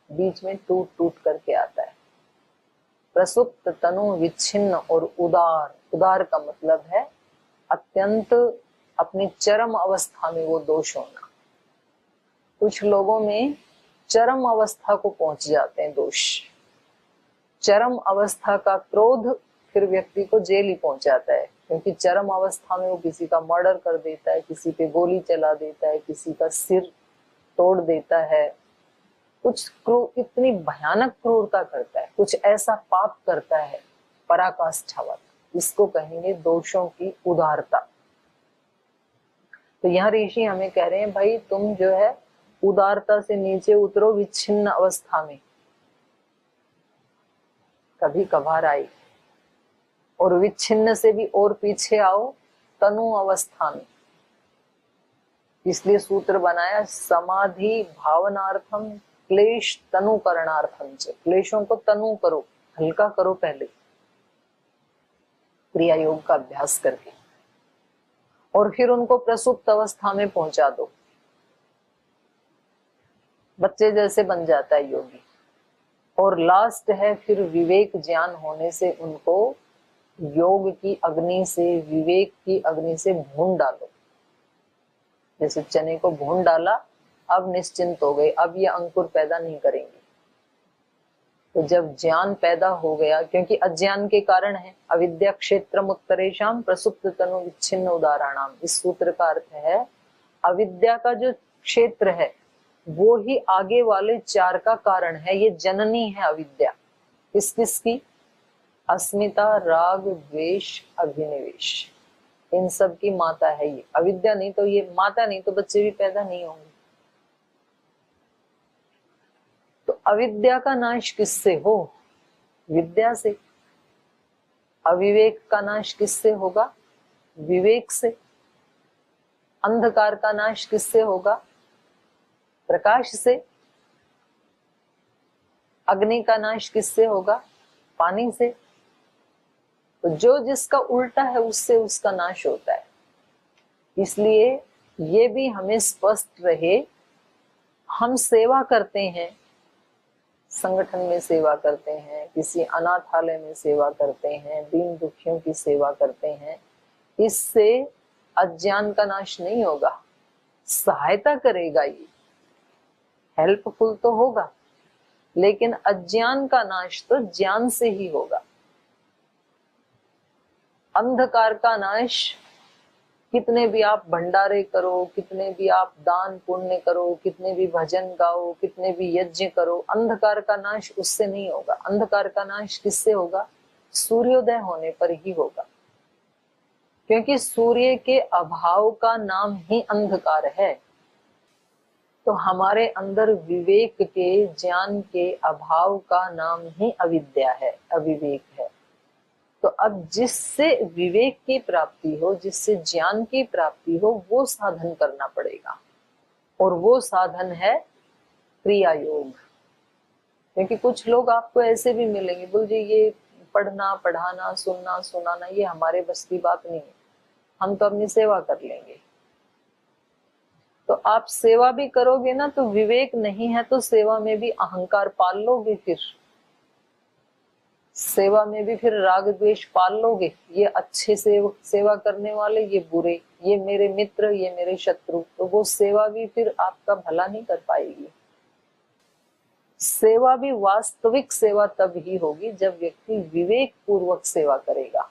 बीच में टूट टूट करके आता है। प्रसुप्त तनु विच्छिन्न और उदार। उदार का मतलब है अत्यंत अपनी चरम अवस्था में वो दोष होना। कुछ लोगों में चरम अवस्था को पहुंच जाते हैं दोष। चरम अवस्था का क्रोध फिर व्यक्ति को जेल ही पहुंचाता है, क्योंकि चरम अवस्था में वो किसी का मर्डर कर देता है, किसी पे गोली चला देता है, किसी का सिर तोड़ देता है, कुछ इतनी भयानक क्रूरता करता है, कुछ ऐसा पाप करता है पराकाष्ठावत। इसको कहेंगे दोषों की उदारता। तो यहाँ ऋषि हमें कह रहे हैं भाई तुम जो है उदारता से नीचे उतरो विच्छिन्न अवस्था में, कभी कभार आई, और विच्छिन्न से भी और पीछे आओ तनु अवस्था में। इसलिए सूत्र बनाया समाधि भावनार्थम क्लेश तनु करणार्थम च। क्लेशों को तनु करो, हल्का करो पहले क्रिया योग का अभ्यास करके, और फिर उनको प्रसुप्त अवस्था में पहुंचा दो। बच्चे जैसे बन जाता है योगी। और लास्ट है फिर विवेक ज्ञान होने से उनको योग की अग्नि से, विवेक की अग्नि से भून डालो। जैसे चने को भून डाला, अब निश्चिंत हो गए, अब ये अंकुर पैदा नहीं करेंगे। तो जब ज्ञान पैदा हो गया, क्योंकि अज्ञान के कारण है, अविद्या क्षेत्रम उत्तरेषाम प्रसुप्त तनु विच्छिन्न उदाहरणाम। इस सूत्र का अर्थ है अविद्या का जो क्षेत्र है वो ही आगे वाले 4 का कारण है। ये जननी है अविद्या। किस किस की? अस्मिता, राग, द्वेष, अभिनिवेश, इन सब की माता है ये अविद्या। नहीं तो ये माता नहीं तो बच्चे भी पैदा नहीं होंगे। तो अविद्या का नाश किससे हो? विद्या से। अविवेक का नाश किससे होगा? विवेक से। अंधकार का नाश किससे होगा? प्रकाश से। अग्नि का नाश किससे होगा? पानी से। तो जो जिसका उल्टा है उससे उसका नाश होता है। इसलिए ये भी हमें स्पष्ट रहे, हम सेवा करते हैं, संगठन में सेवा करते हैं, किसी अनाथालय में सेवा करते हैं, दीन दुखियों की सेवा करते हैं, इससे अज्ञान का नाश नहीं होगा। सहायता करेगा, ये हेल्पफुल तो होगा, लेकिन अज्ञान का नाश तो ज्ञान से ही होगा। अंधकार का नाश कितने भी आप भंडारे करो, कितने भी आप दान पुण्य करो, कितने भी भजन गाओ, कितने भी यज्ञ करो, अंधकार का नाश उससे नहीं होगा। अंधकार का नाश किससे होगा? सूर्योदय होने पर ही होगा, क्योंकि सूर्य के अभाव का नाम ही अंधकार है। तो हमारे अंदर विवेक के, ज्ञान के अभाव का नाम ही अविद्या है, अविवेक है। तो अब जिससे विवेक की प्राप्ति हो, जिससे ज्ञान की प्राप्ति हो, वो साधन करना पड़ेगा, और वो साधन है क्रिया योग। क्योंकि कुछ लोग आपको ऐसे भी मिलेंगे, बोल जी ये पढ़ना पढ़ाना सुनना सुनाना ये हमारे बस की बात नहीं है, हम तो अपनी सेवा कर लेंगे। तो आप सेवा भी करोगे ना, तो विवेक नहीं है तो सेवा में भी अहंकार पाल लोगे, फिर सेवा में भी फिर राग द्वेष पाल लोगे। ये अच्छे से सेवा करने वाले, ये बुरे, ये मेरे मित्र, ये मेरे शत्रु, तो वो सेवा भी फिर आपका भला नहीं कर पाएगी। सेवा भी वास्तविक सेवा तब ही होगी जब व्यक्ति विवेक पूर्वक सेवा करेगा।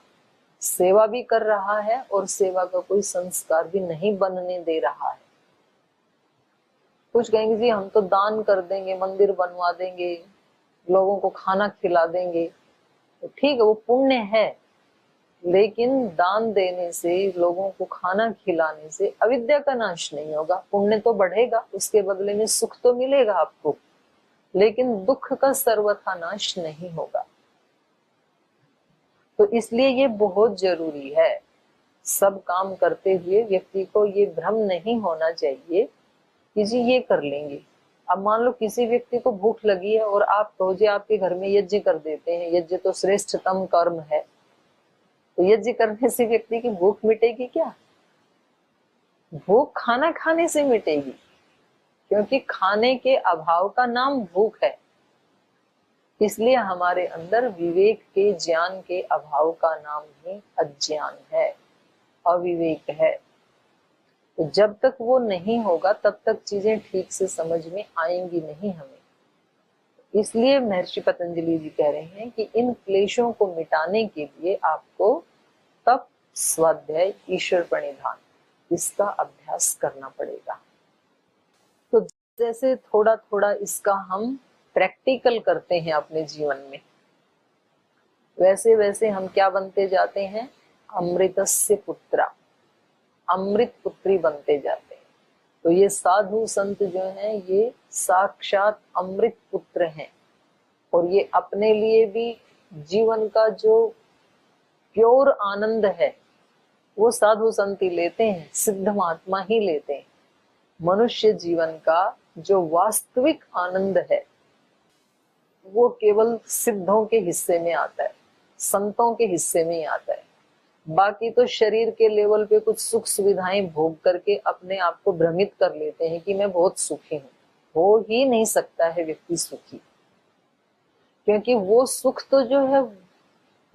सेवा भी कर रहा है और सेवा का कोई संस्कार भी नहीं बनने दे रहा है। कुछ कहेंगे जी हम तो दान कर देंगे, मंदिर बनवा देंगे, लोगों को खाना खिला देंगे, तो ठीक है वो पुण्य है, लेकिन दान देने से, लोगों को खाना खिलाने से अविद्या का नाश नहीं होगा। पुण्य तो बढ़ेगा, उसके बदले में सुख तो मिलेगा आपको, लेकिन दुख का सर्वथा नाश नहीं होगा। तो इसलिए ये बहुत जरूरी है। सब काम करते हुए व्यक्ति को ये भ्रम नहीं होना चाहिए कि जी ये कर लेंगे। अब मान लो किसी व्यक्ति को भूख लगी है और आप कहो जी आपके घर में यज्ञ कर देते हैं, यज्ञ तो श्रेष्ठतम कर्म है, तो यज्ञ करने से व्यक्ति की भूख मिटेगी क्या? भूख खाना खाने से मिटेगी, क्योंकि खाने के अभाव का नाम भूख है। इसलिए हमारे अंदर विवेक के, ज्ञान के अभाव का नाम ही अज्ञान है, अविवेक है। तो जब तक वो नहीं होगा तब तक चीजें ठीक से समझ में आएंगी नहीं हमें। इसलिए महर्षि पतंजलि जी कह रहे हैं कि इन क्लेशों को मिटाने के लिए आपको तप, स्वाध्याय, ईश्वर प्रणिधान, इसका अभ्यास करना पड़ेगा। तो जैसे थोड़ा थोड़ा इसका हम प्रैक्टिकल करते हैं अपने जीवन में, वैसे वैसे हम क्या बनते जाते हैं? अमृतस्य पुत्रा, अमृत पुत्री बनते जाते हैं। तो ये साधु संत जो हैं ये साक्षात अमृत पुत्र हैं, और ये अपने लिए भी जीवन का जो प्योर आनंद है वो साधु संत ही लेते हैं, सिद्ध महात्मा ही लेते हैं। मनुष्य जीवन का जो वास्तविक आनंद है वो केवल सिद्धों के हिस्से में आता है, संतों के हिस्से में ही आता है। बाकी तो शरीर के लेवल पे कुछ सुख सुविधाएं भोग करके अपने आप को भ्रमित कर लेते हैं कि मैं बहुत सुखी हूँ। हो ही नहीं सकता है व्यक्ति सुखी, क्योंकि वो सुख तो जो है,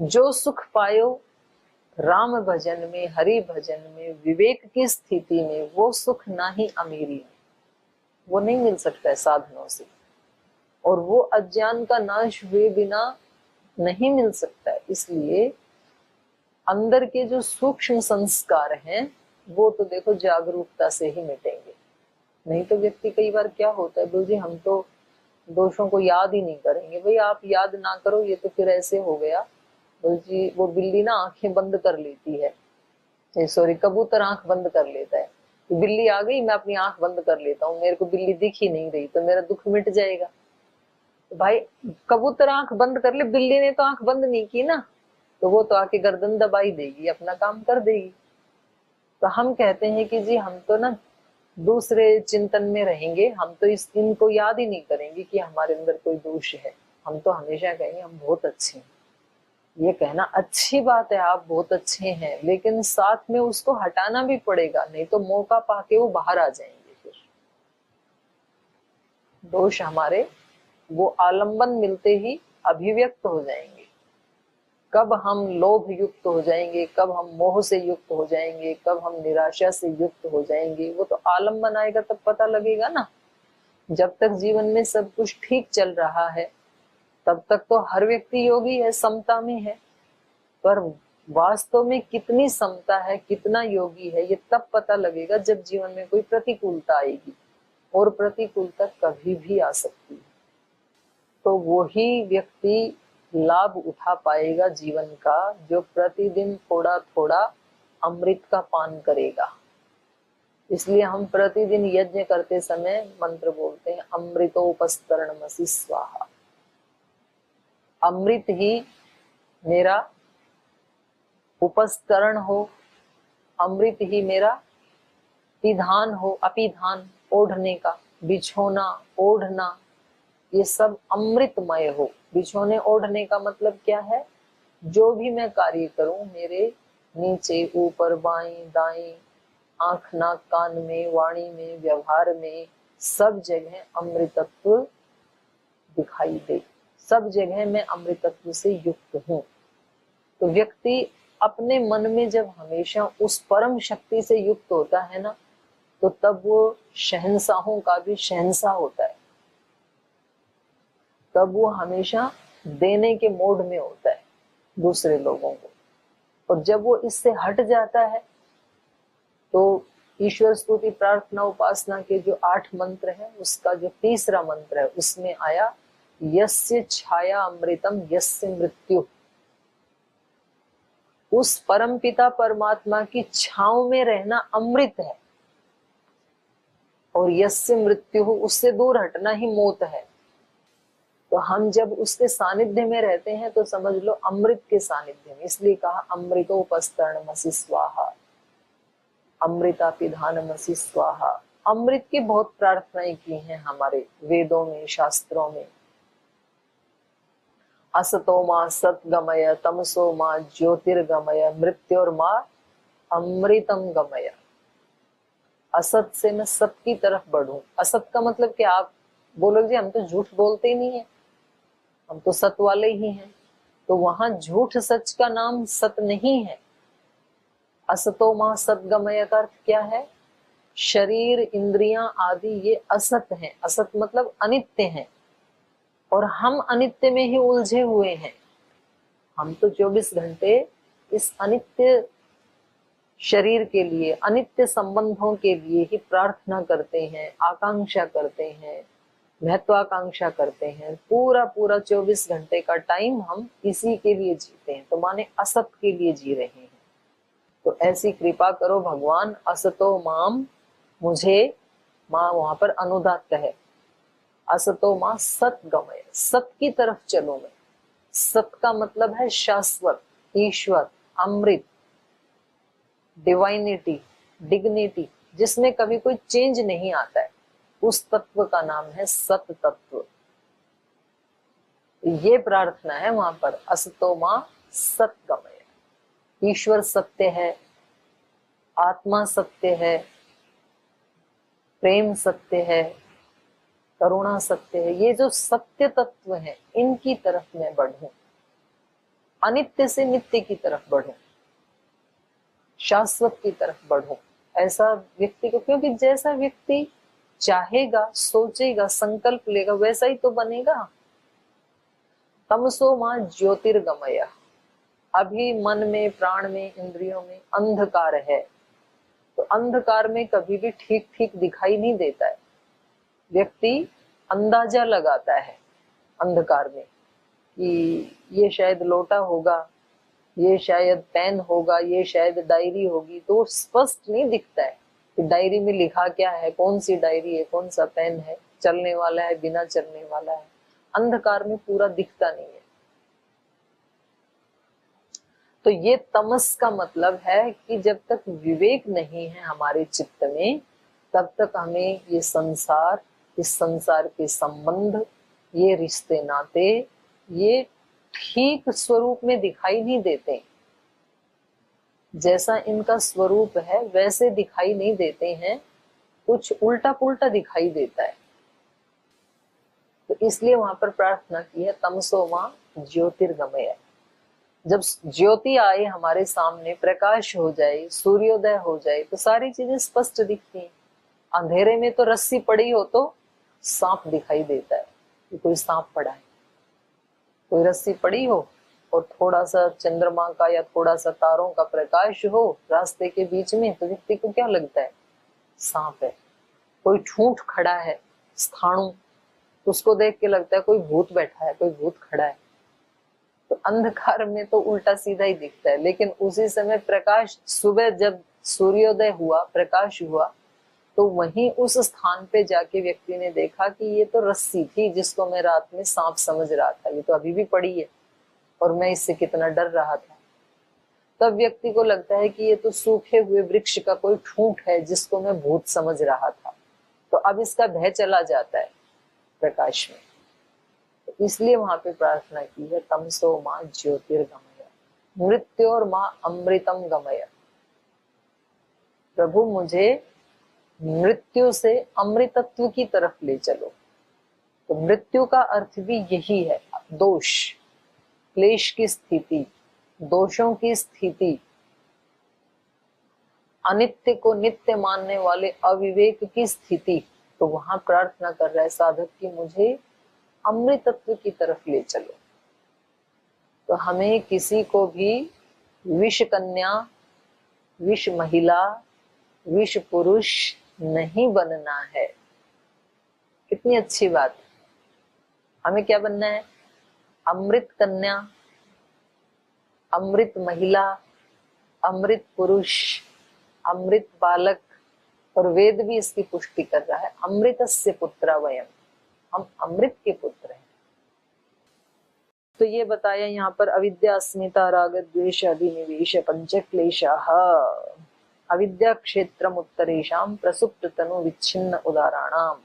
जो सुख पायो राम भजन में, हरि भजन में, विवेक की स्थिति में, वो सुख ना ही अमीरी में, वो नहीं मिल सकता है साधनों से, और वो अज्ञान का नाश हुए बिना नहीं मिल सकता है। इसलिए अंदर के जो सूक्ष्म संस्कार हैं वो तो देखो जागरूकता से ही मिटेंगे। नहीं तो व्यक्ति कई बार क्या होता है, बोल जी हम तो दोषों को याद ही नहीं करेंगे। भाई आप याद ना करो, ये तो फिर ऐसे हो गया, बोल जी वो बिल्ली ना आंखें बंद कर लेती है, सॉरी कबूतर आंख बंद कर लेता है, तो बिल्ली आ गई मैं अपनी आंख बंद कर लेता हूँ, मेरे को बिल्ली दिख ही नहीं रही तो मेरा दुख मिट जाएगा। तो भाई कबूतर आंख बंद कर ले, बिल्ली ने तो आंख बंद नहीं की ना, तो वो तो आके गर्दन दबाई देगी, अपना काम कर देगी। तो हम कहते हैं कि जी हम तो ना दूसरे चिंतन में रहेंगे, हम तो इस इनको याद ही नहीं करेंगे कि हमारे अंदर कोई दोष है, हम तो हमेशा कहेंगे हम बहुत अच्छे हैं। ये कहना अच्छी बात है, आप बहुत अच्छे हैं, लेकिन साथ में उसको हटाना भी पड़ेगा, नहीं तो मौका पाके वो बाहर आ जाएंगे। फिर दोष हमारे वो आलंबन मिलते ही अभिव्यक्त हो जाएंगे। कब हम लोभ युक्त हो जाएंगे, कब हम मोह से युक्त हो जाएंगे, कब हम निराशा से युक्त हो जाएंगे, वो तो आलंबन आएगा तब पता लगेगा ना। जब तक जीवन में सब कुछ ठीक चल रहा है तब तक तो हर व्यक्ति योगी है, समता में है। पर वास्तव में कितनी समता है, कितना योगी है, ये तब पता लगेगा जब जीवन में कोई प्रतिकूलता आएगी, और प्रतिकूलता कभी भी आ सकती है। तो वही व्यक्ति लाभ उठा पाएगा जीवन का जो प्रतिदिन थोड़ा थोड़ा अमृत का पान करेगा। इसलिए हम प्रतिदिन यज्ञ करते समय मंत्र बोलते हैं, अमृतोपस्तरणमसि स्वाहा। अमृत ही मेरा उपस्तरण हो, अमृत ही मेरा पिधान हो, अपिधान ओढ़ने का, बिछोना ओढ़ना, ये सब अमृतमय हो। बिछोने ओढ़ने का मतलब क्या है, जो भी मैं कार्य करूं मेरे नीचे ऊपर बाएं दाएं, आंख नाक कान में, वाणी में, व्यवहार में, सब जगह अमृतत्व दिखाई दे, सब जगह मैं अमृतत्व से युक्त हूं। तो व्यक्ति अपने मन में जब हमेशा उस परम शक्ति से युक्त होता है ना, तो तब वो शहंशाहों का भी शहंशाह होता है। तब वो हमेशा देने के मोड में होता है दूसरे लोगों को। और जब वो इससे हट जाता है तो ईश्वर स्तुति प्रार्थना उपासना के जो 8 मंत्र हैं, उसका जो तीसरा मंत्र है उसमें आया, यस्य छाया अमृतम यस्य मृत्यु। उस परम पिता परमात्मा की छांव में रहना अमृत है, और यस्य मृत्यु, उससे दूर हटना ही मौत है। तो हम जब उसके सानिध्य में रहते हैं तो समझ लो अमृत के सानिध्य में। इसलिए कहा अमृतोपस्तरणमसि स्वाहा, अमृतापिधानमसि स्वाहा। अमृत की बहुत प्रार्थनाएं की हैं हमारे वेदों में, शास्त्रों में। असतो मां सतगमय, तमसो मां ज्योतिर्गमय, मृत्योर्मा अमृतम गमय। असत से मैं सत की तरफ बढ़ूं। असत का मतलब क्या, आप बोलोगे जी हम तो झूठ बोलते ही नहीं है, हम तो सत वाले ही हैं। तो वहां झूठ सच का नाम सत नहीं है। असतो मां सतगमय का अर्थ क्या है, शरीर इंद्रियां आदि ये असत हैं। असत मतलब अनित्य हैं, और हम अनित्य में ही उलझे हुए हैं। हम तो 24 घंटे इस अनित्य शरीर के लिए, अनित्य संबंधों के लिए ही प्रार्थना करते हैं, आकांक्षा करते हैं, महत्वाकांक्षा करते हैं। पूरा पूरा 24 घंटे का टाइम हम इसी के लिए जीते हैं, तो माने असत के लिए जी रहे हैं। तो ऐसी कृपा करो भगवान, असतो माम, मुझे, मां वहां पर अनुदात्त है, असतो मां सतगमय, सत की तरफ चलो मैं। सत का मतलब है शाश्वत, ईश्वर, अमृत, डिवाइनिटी, डिग्निटी, जिसमें कभी कोई चेंज नहीं आता है, उस तत्व का नाम है सत तत्व। ये प्रार्थना है वहां पर, असतो मां सतगमय। ईश्वर सत्य है, आत्मा सत्य है, प्रेम सत्य है, करुणा सत्य है। ये जो सत्य तत्व है इनकी तरफ मैं बढ़ूं, अनित्य से नित्य की तरफ बढ़ूं, शाश्वत की तरफ बढ़ूं। ऐसा व्यक्ति को, क्योंकि जैसा व्यक्ति चाहेगा, सोचेगा, संकल्प लेगा, वैसा ही तो बनेगा। तमसो मां ज्योतिर्गमय। अभी मन में, प्राण में, इंद्रियों में अंधकार है, तो अंधकार में कभी भी ठीक ठीक दिखाई नहीं देता है। व्यक्ति अंदाजा लगाता है अंधकार में कि ये शायद लोटा होगा, ये शायद पेन होगा, ये शायद डायरी होगी, तो स्पष्ट नहीं दिखता है कि डायरी में लिखा क्या है, कौन सी डायरी है, कौन सा पेन है, चलने वाला है, बिना चलने वाला है। अंधकार में पूरा दिखता नहीं है। तो ये तमस का मतलब है कि जब तक विवेक नहीं है हमारे चित्त में, तब तक हमें ये संसार, इस संसार के संबंध, ये रिश्ते नाते, ये ठीक स्वरूप में दिखाई नहीं देते। जैसा इनका स्वरूप है वैसे दिखाई नहीं देते हैं, कुछ उल्टा पुल्टा दिखाई देता है। तो इसलिए वहां पर प्रार्थना की है तमसो मां ज्योतिर्गमय। जब ज्योति आए हमारे सामने, प्रकाश हो जाए, सूर्योदय हो जाए, तो सारी चीजें स्पष्ट दिखती हैं। अंधेरे में तो रस्सी पड़ी हो तो सांप दिखाई देता है कि कोई सांप पड़ा है। कोई रस्सी पड़ी हो और थोड़ा सा चंद्रमा का या थोड़ा सा तारों का प्रकाश हो रास्ते के बीच में, तो व्यक्ति को क्या लगता है? सांप है। कोई ठूंठ खड़ा है, स्थाणु, तो उसको देख के लगता है कोई भूत बैठा है, कोई भूत खड़ा है। तो अंधकार में तो उल्टा सीधा ही दिखता है, लेकिन उसी समय प्रकाश, सुबह जब सूर्योदय हुआ, प्रकाश हुआ, तो वहीं उस स्थान पे जाके व्यक्ति ने देखा कि ये तो रस्सी थी जिसको मैं रात में सांप समझ रहा था, ये तो अभी भी पड़ी है और मैं इससे कितना डर रहा था। तब व्यक्ति को लगता है कि ये तो सूखे हुए वृक्ष का कोई ठूंठ है जिसको मैं भूत समझ रहा था। तो अब इसका भय चला जाता है प्रकाश में। तो इसलिए वहां पे प्रार्थना की है तमसो मां ज्योतिर्गमय मृत्योर मां अमृतम गमय। प्रभु मुझे मृत्यु से अमृतत्व की तरफ ले चलो। तो मृत्यु का अर्थ भी यही है, दोष, क्लेश की स्थिति, दोषों की स्थिति, अनित्य को नित्य मानने वाले अविवेक की स्थिति। तो वहां प्रार्थना कर रहा है साधक कि मुझे अमृतत्व की तरफ ले चलो। तो हमें किसी को भी विष कन्या, विष महिला, विष पुरुष नहीं बनना है। कितनी अच्छी बात है। हमें क्या बनना है? अमृत कन्या, अमृत महिला, अमृत पुरुष, अमृत बालक। और वेद भी इसकी पुष्टि कर रहा है, अमृतस्य पुत्रा वयम, हम अमृत के पुत्र हैं। तो ये बताया यहाँ पर अविद्या, अस्मिता, राग, द्वेष, अधिनिवेश, पंचक्लेशाः अविद्या क्षेत्रम उत्तरेषाम प्रसुप्त तनु विच्छिन्न उदाराणाम।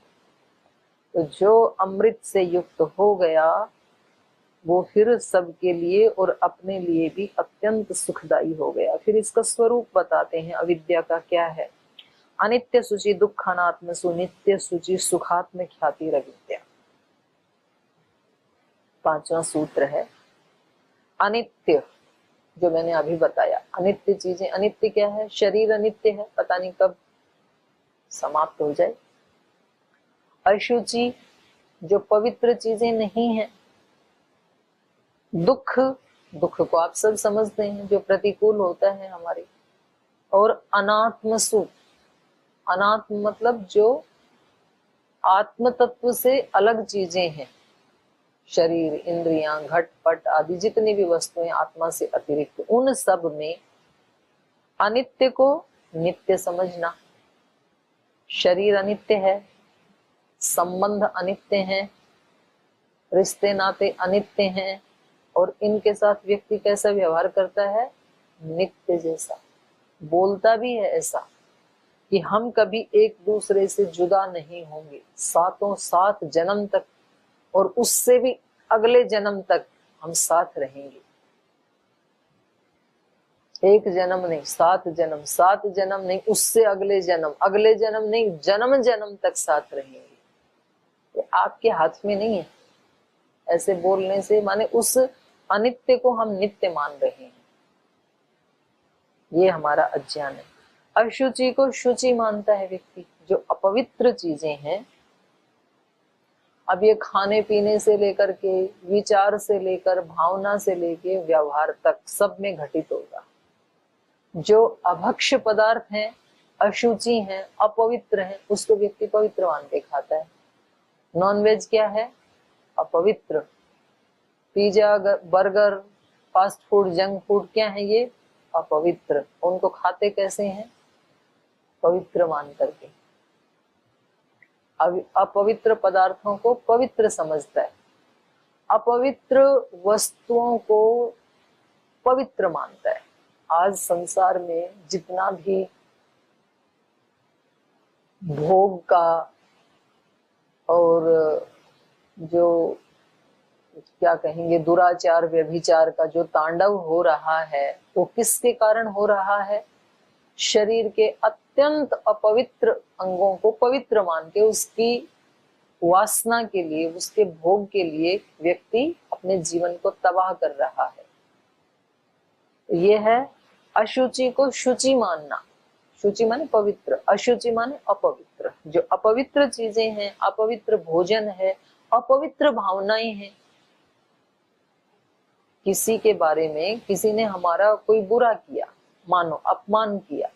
तो जो अमृत से युक्त हो गया वो फिर सबके लिए और अपने लिए भी अत्यंत सुखदायी हो गया। फिर इसका स्वरूप बताते हैं अविद्या का क्या है। अनित्य सूचि दुःखानात्म सुनित्य सूचि सुखात्म ख्याति अविद्या। पांचवा सूत्र है अनित्य, जो मैंने अभी बताया। अनित्य चीजें, अनित्य क्या है? शरीर अनित्य है, पता नहीं कब समाप्त हो जाए। अशुचि, जो पवित्र चीजें नहीं है। दुख, दुख को आप सब समझते हैं, जो प्रतिकूल होता है हमारे। और अनात्म सुख, अनात्म मतलब जो आत्म तत्व से अलग चीजें हैं। शरीर, इंद्रियां, घटपट आदि जितनी भी वस्तुएं आत्मा से अतिरिक्त, उन सब में अनित्य को नित्य समझना। शरीर अनित्य है, संबंध अनित्य हैं, रिश्ते नाते अनित्य हैं, और इनके साथ व्यक्ति कैसा व्यवहार करता है? नित्य जैसा। बोलता भी है ऐसा कि हम कभी एक दूसरे से जुदा नहीं होंगे, सातों सात जन्म तक, और उससे भी अगले जन्म तक हम साथ रहेंगे। एक जन्म नहीं, सात जन्म, सात जन्म नहीं, उससे अगले जन्म, अगले जन्म नहीं, जन्म जन्म तक साथ रहेंगे। ये आपके हाथ में नहीं है। ऐसे बोलने से माने उस अनित्य को हम नित्य मान रहे हैं, ये हमारा अज्ञान है। अशुचि को शुचि मानता है व्यक्ति, जो अपवित्र चीजें हैं। अब ये खाने पीने से लेकर के, विचार से लेकर, भावना से लेकर व्यवहार तक सब में घटित होगा। जो अभक्ष्य पदार्थ हैं, अशुचि हैं, अपवित्र हैं, उसको व्यक्ति पवित्र मान के खाता है। नॉनवेज क्या है? अपवित्र। Pizza, burger, fast food, junk food क्या है? ये अपवित्र। उनको खाते कैसे हैं? पवित्र मान करके। अपवित्र पदार्थों को पवित्र समझता है, अपवित्र वस्तुओं को पवित्र मानता है। आज संसार में जितना भी भोग का और जो क्या कहेंगे दुराचार, व्यभिचार का जो तांडव हो रहा है, वो किसके कारण हो रहा है? शरीर के अत्यंत अपवित्र अंगों को पवित्र मान के उसकी वासना के लिए, उसके भोग के लिए व्यक्ति अपने जीवन को तबाह कर रहा है। ये है अशुचि को शुचि मानना। शुचि माने पवित्र, अशुचि माने अपवित्र। जो अपवित्र चीजें हैं, अपवित्र भोजन है, अपवित्र भावनाएं हैं, किसी के बारे में किसी ने हमारा कोई बुरा किया, मानो अपमान किया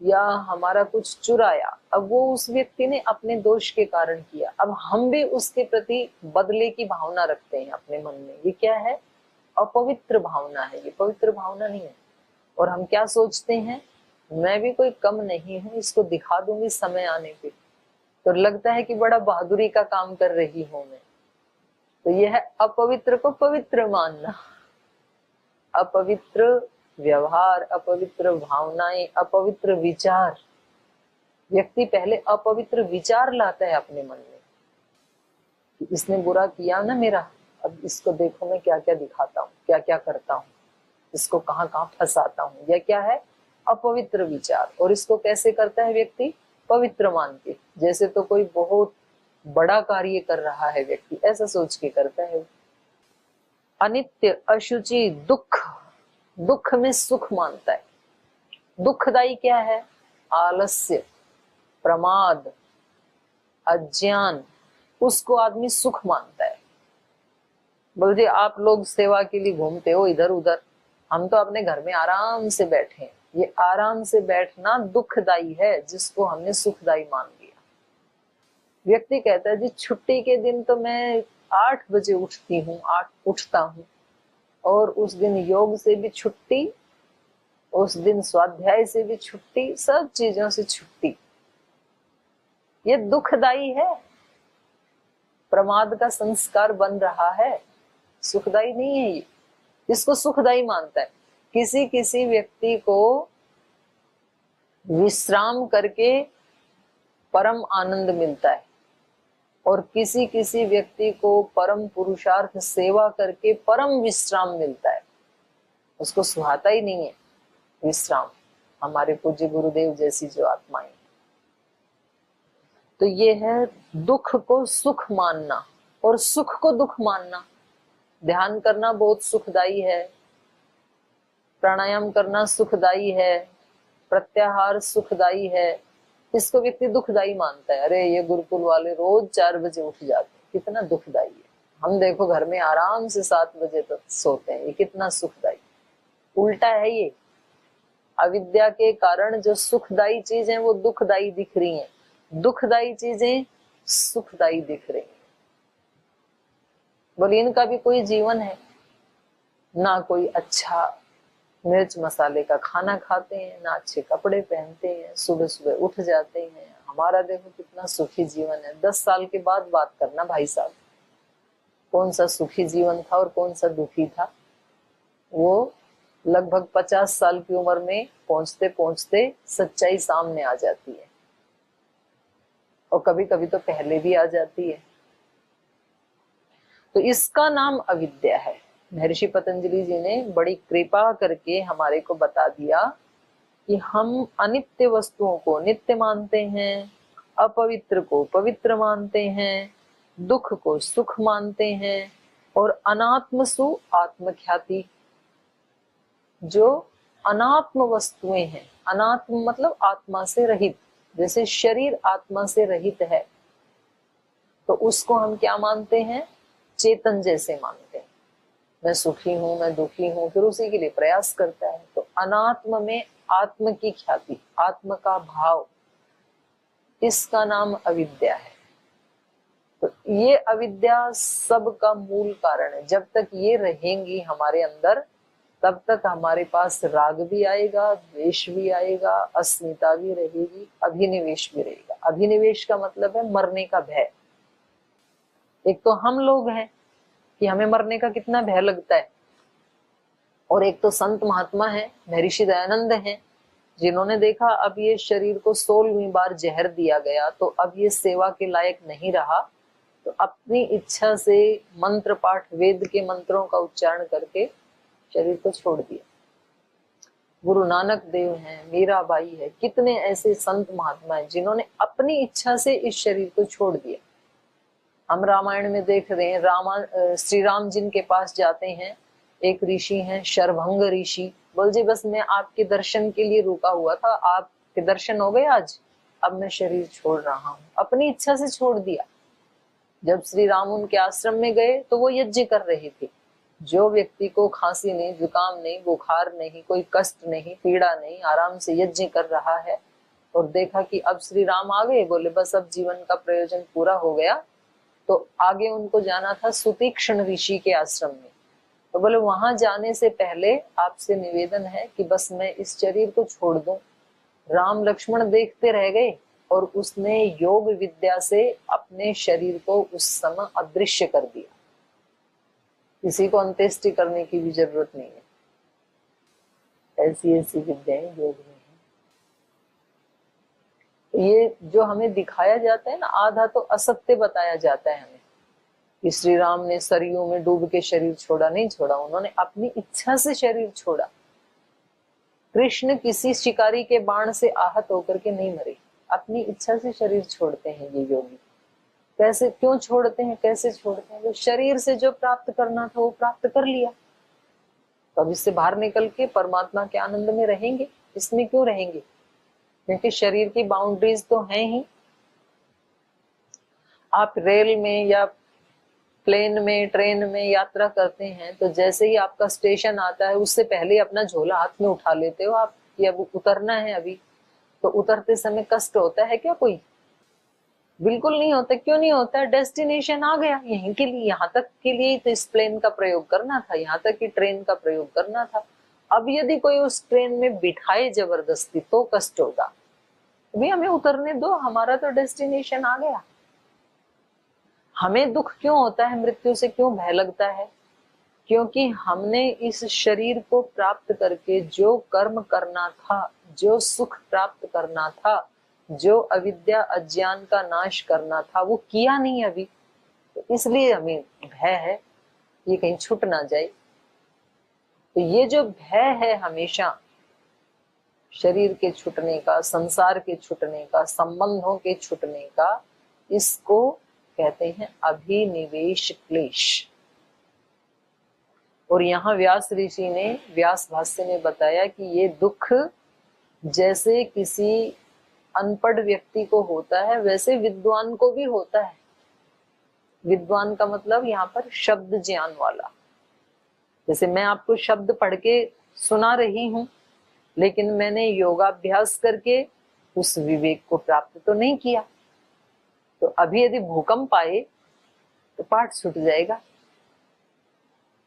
या हमारा कुछ चुराया, अब वो उस व्यक्ति ने अपने दोष के कारण किया, अब हम भी उसके प्रति बदले की भावना रखते हैं अपने मन में। ये क्या है? अपवित्र भावना है, ये पवित्र भावना नहीं है। और हम क्या सोचते हैं, मैं भी कोई कम नहीं हूं, इसको दिखा दूंगी समय आने पे, तो लगता है कि बड़ा बहादुरी का काम कर रही हूं मैं। तो यह है अपवित्र को पवित्र मानना। अपवित्र व्यवहार, अपवित्र भावनाएं, अपवित्र विचार, व्यक्ति पहले अपवित्र विचार लाता है अपने मन में कि इसने बुरा किया ना मेरा, अब इसको देखो मैं क्या क्या दिखाता हूँ, क्या क्या करता हूँ, इसको कहाँ कहाँ फंसाता हूँ। यह क्या है? अपवित्र विचार। और इसको कैसे करता है व्यक्ति? पवित्र मान के, जैसे तो कोई बहुत बड़ा कार्य कर रहा है व्यक्ति, ऐसा सोच के करता है। अनित्य, अशुचि, दुख, दुख में सुख मानता है। दुखदाई क्या है? आलस्य, प्रमाद, अज्ञान, उसको आदमी सुख मानता है। बोलते आप लोग सेवा के लिए घूमते हो इधर उधर, हम तो अपने घर में आराम से बैठे हैं। ये आराम से बैठना दुखदाई है, जिसको हमने सुखदाई मान लिया। व्यक्ति कहता है जी छुट्टी के दिन तो मैं 8 बजे उठती हूँ, 8 उठता हूँ, और उस दिन योग से भी छुट्टी, उस दिन स्वाध्याय से भी छुट्टी, सब चीजों से छुट्टी। ये दुखदाई है, प्रमाद का संस्कार बन रहा है, सुखदाई नहीं है ये। इसको सुखदाई मानता है। किसी किसी व्यक्ति को विश्राम करके परम आनंद मिलता है, और किसी किसी व्यक्ति को परम पुरुषार्थ सेवा करके परम विश्राम मिलता है। उसको सुहाता ही नहीं है विश्राम, हमारे पूज्य गुरुदेव जैसी जो आत्माएं। तो ये है दुख को सुख मानना और सुख को दुख मानना। ध्यान करना बहुत सुखदाई है, प्राणायाम करना सुखदाई है, प्रत्याहार सुखदाई है, इसको व्यक्ति दुखदाई मानता है। अरे ये गुरुकुल वाले रोज 4 बजे उठ जाते हैं, कितना दुखदाई है। हम देखो घर में आराम से 7 बजे तक सोते हैं, ये कितना सुखदाई। उल्टा है ये। अविद्या के कारण जो सुखदाई चीजें वो दुखदाई दिख रही हैं, दुखदाई चीजें सुखदाई दिख रही हैं। बोलिए इनका भी कोई जीवन है ना? कोई अच्छा मिर्च मसाले का खाना खाते हैं, ना अच्छे कपड़े पहनते हैं, सुबह सुबह उठ जाते हैं। हमारा देखो कितना सुखी जीवन है। 10 साल के बाद बात करना भाई साहब, कौन सा सुखी जीवन था और कौन सा दुखी था। वो लगभग 50 साल की उम्र में पहुंचते पहुंचते सच्चाई सामने आ जाती है, और कभी कभी तो पहले भी आ जाती है। तो इसका नाम अविद्या है। महर्षि पतंजलि जी ने बड़ी कृपा करके हमारे को बता दिया कि हम अनित्य वस्तुओं को नित्य मानते हैं, अपवित्र को पवित्र मानते हैं, दुख को सुख मानते हैं, और अनात्मसु आत्मख्याति, जो अनात्म वस्तुएं हैं। अनात्म मतलब आत्मा से रहित, जैसे शरीर आत्मा से रहित है तो उसको हम क्या मानते हैं? चेतन जैसे मानते हैं। मैं सुखी हूं, मैं दुखी हूं, फिर उसी के लिए प्रयास करता है। तो अनात्म में आत्म की ख्याति, आत्म का भाव, इसका नाम अविद्या है। तो ये अविद्या सब का मूल कारण है। जब तक ये रहेंगी हमारे अंदर, तब तक हमारे पास राग भी आएगा, द्वेष भी आएगा, अस्मिता भी रहेगी, अभिनिवेश भी रहेगा। अभिनिवेश का मतलब है मरने का भय। एक तो हम लोग हैं कि हमें मरने का कितना भय लगता है, और एक तो संत महात्मा है, महर्षि दयानंद हैं, जिन्होंने देखा अब ये शरीर को 16वीं बार जहर दिया गया, तो अब ये सेवा के लायक नहीं रहा, तो अपनी इच्छा से मंत्र पाठ, वेद के मंत्रों का उच्चारण करके शरीर को छोड़ दिया। गुरु नानक देव हैं, मीराबाई है, कितने ऐसे संत महात्मा हैं जिन्होंने अपनी इच्छा से इस शरीर को छोड़ दिया। हम रामायण में देख रहे हैं, श्री राम जिनके पास जाते हैं, एक ऋषि हैं शरभंग ऋषि। बोल जी बस मैं आपके दर्शन के लिए रुका हुआ था, आपके दर्शन हो गए आज, अब मैं शरीर छोड़ रहा हूँ। अपनी इच्छा से छोड़ दिया। जब श्री राम उनके आश्रम में गए तो वो यज्ञ कर रहे थे। जो व्यक्ति को खांसी नहीं, जुकाम नहीं, बुखार नहीं, कोई कष्ट नहीं, पीड़ा नहीं, आराम से यज्ञ कर रहा है, और देखा कि अब श्री राम आ गए, बोले बस अब जीवन का प्रयोजन पूरा हो गया। तो आगे उनको जाना था सुतीक्ष्ण ऋषि के आश्रम में। तो बोले वहां जाने से पहले आपसे निवेदन है कि बस मैं इस शरीर को छोड़ दूं। राम लक्ष्मण देखते रह गए और उसने योग विद्या से अपने शरीर को उस समय अदृश्य कर दिया। किसी को अंत्येष्टि करने की भी जरूरत नहीं है, ऐसी ऐसी विद्याएं योग में है। ये जो हमें दिखाया जाता है ना, आधा तो असत्य बताया जाता है हमें कि श्री राम ने सरयू में डूब के शरीर छोड़ा, नहीं छोड़ा, उन्होंने अपनी इच्छा से शरीर छोड़ा। कृष्ण किसी शिकारी के बाण से आहत होकर के नहीं मरे, अपनी इच्छा से शरीर छोड़ते हैं ये योगी। कैसे, क्यों छोड़ते हैं, कैसे छोड़ते हैं? तो शरीर से जो प्राप्त करना था वो प्राप्त कर लिया, तो अब इससे बाहर निकल के परमात्मा के आनंद में रहेंगे। इसमें क्यों रहेंगे? क्योंकि शरीर की बाउंड्रीज तो हैं ही। आप रेल में या प्लेन में, ट्रेन में यात्रा करते हैं तो जैसे ही आपका स्टेशन आता है उससे पहले अपना झोला हाथ में उठा लेते हो आप कि अब उतरना है अभी। तो उतरते समय कष्ट होता है क्या कोई? बिल्कुल नहीं होता। क्यों नहीं होता है? डेस्टिनेशन आ गया, यहीं के लिए, यहाँ तक के लिए तो इस प्लेन का प्रयोग करना था, यहाँ तक की ट्रेन का प्रयोग करना था। अब यदि कोई उस ट्रेन में बिठाए जबरदस्ती तो कष्ट होगा। अभी हमें उतरने दो, हमारा तो डेस्टिनेशन आ गया। हमें दुख क्यों होता है, मृत्यु से क्यों भय लगता है? क्योंकि हमने इस शरीर को प्राप्त करके जो कर्म करना था, जो सुख प्राप्त करना था, जो अविद्या अज्ञान का नाश करना था, वो किया नहीं अभी। तो इसलिए हमें भय है, ये कहीं छूट ना जाए। तो ये जो भय है हमेशा शरीर के छूटने का, संसार के छूटने का, संबंधों के छूटने का, इसको कहते हैं अभिनिवेश क्लेश। और यहाँ व्यास ऋषि ने व्यास भाष्य में बताया कि ये दुख जैसे किसी अनपढ़ व्यक्ति को होता है वैसे विद्वान को भी होता है। विद्वान का मतलब यहाँ पर शब्द ज्ञान वाला। जैसे मैं आपको शब्द पढ़ के सुना रही हूं, लेकिन मैंने योगाभ्यास करके उस विवेक को प्राप्त तो नहीं किया। तो अभी यदि भूकंप आए तो पाठ छूट जाएगा,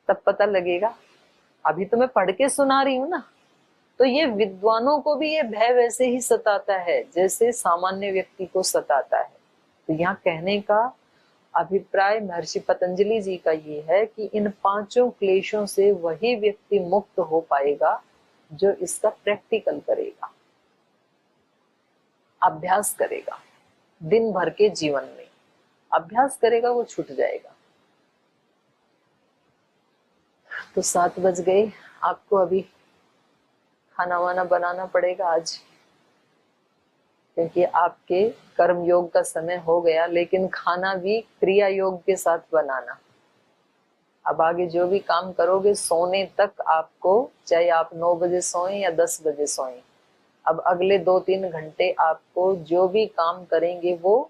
तब पता लगेगा। अभी तो मैं पढ़ के सुना रही हूं ना। तो ये विद्वानों को भी ये भय वैसे ही सताता है जैसे सामान्य व्यक्ति को सताता है। तो यहाँ कहने का अभिप्राय महर्षि पतंजलि जी का ये है कि इन पांचों क्लेशों से वही व्यक्ति मुक्त हो पाएगा जो इसका प्रैक्टिकल करेगा, अभ्यास करेगा। दिन भर के जीवन में अभ्यास करेगा, वो छूट जाएगा। तो 7 बज गए, आपको अभी खाना वाना बनाना पड़ेगा आज, क्योंकि आपके कर्म योग का समय हो गया। लेकिन खाना भी क्रिया योग के साथ बनाना। अब आगे जो भी काम करोगे सोने तक आपको, चाहे आप 9 बजे सोएं या 10 बजे सोएं, अब अगले 2-3 घंटे आपको जो भी काम करेंगे वो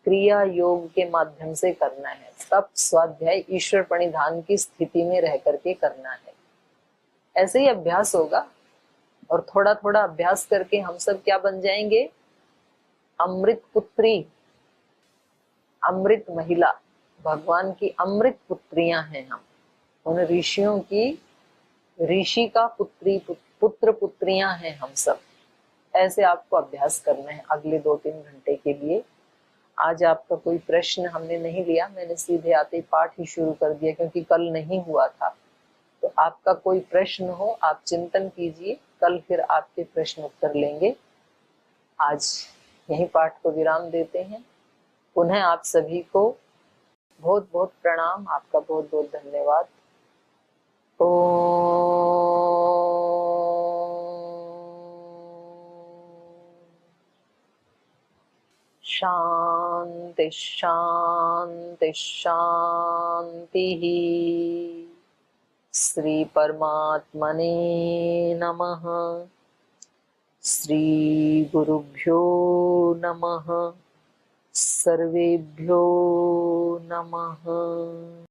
क्रिया योग के माध्यम से करना है। सब स्वाध्याय ईश्वर प्रणिधान की स्थिति में रह करके करना है। ऐसे ही अभ्यास होगा, और थोड़ा थोड़ा अभ्यास करके हम सब क्या बन जाएंगे? अमृत पुत्री, अमृत महिला, भगवान की अमृत पुत्रियां हैं हम। उन ऋषियों की, ऋषि का पुत्र पुत्रियां हैं हम सब। ऐसे आपको अभ्यास करना है अगले 2-3 घंटे के लिए। आज आपका कोई प्रश्न हमने नहीं लिया, मैंने सीधे आते ही पाठ ही शुरू कर दिया क्योंकि कल नहीं हुआ था। तो आपका कोई प्रश्न हो आप चिंतन कीजिए, कल फिर आपके प्रश्न उत्तर लेंगे। आज यही पाठ को विराम देते हैं। पुनः आप सभी को बहुत बहुत प्रणाम, आपका बहुत बहुत धन्यवाद। शांति शांति शांति। श्री परमात्मने नमः। श्री गुरुभ्यो नमः। सर्वेभ्यो नमः।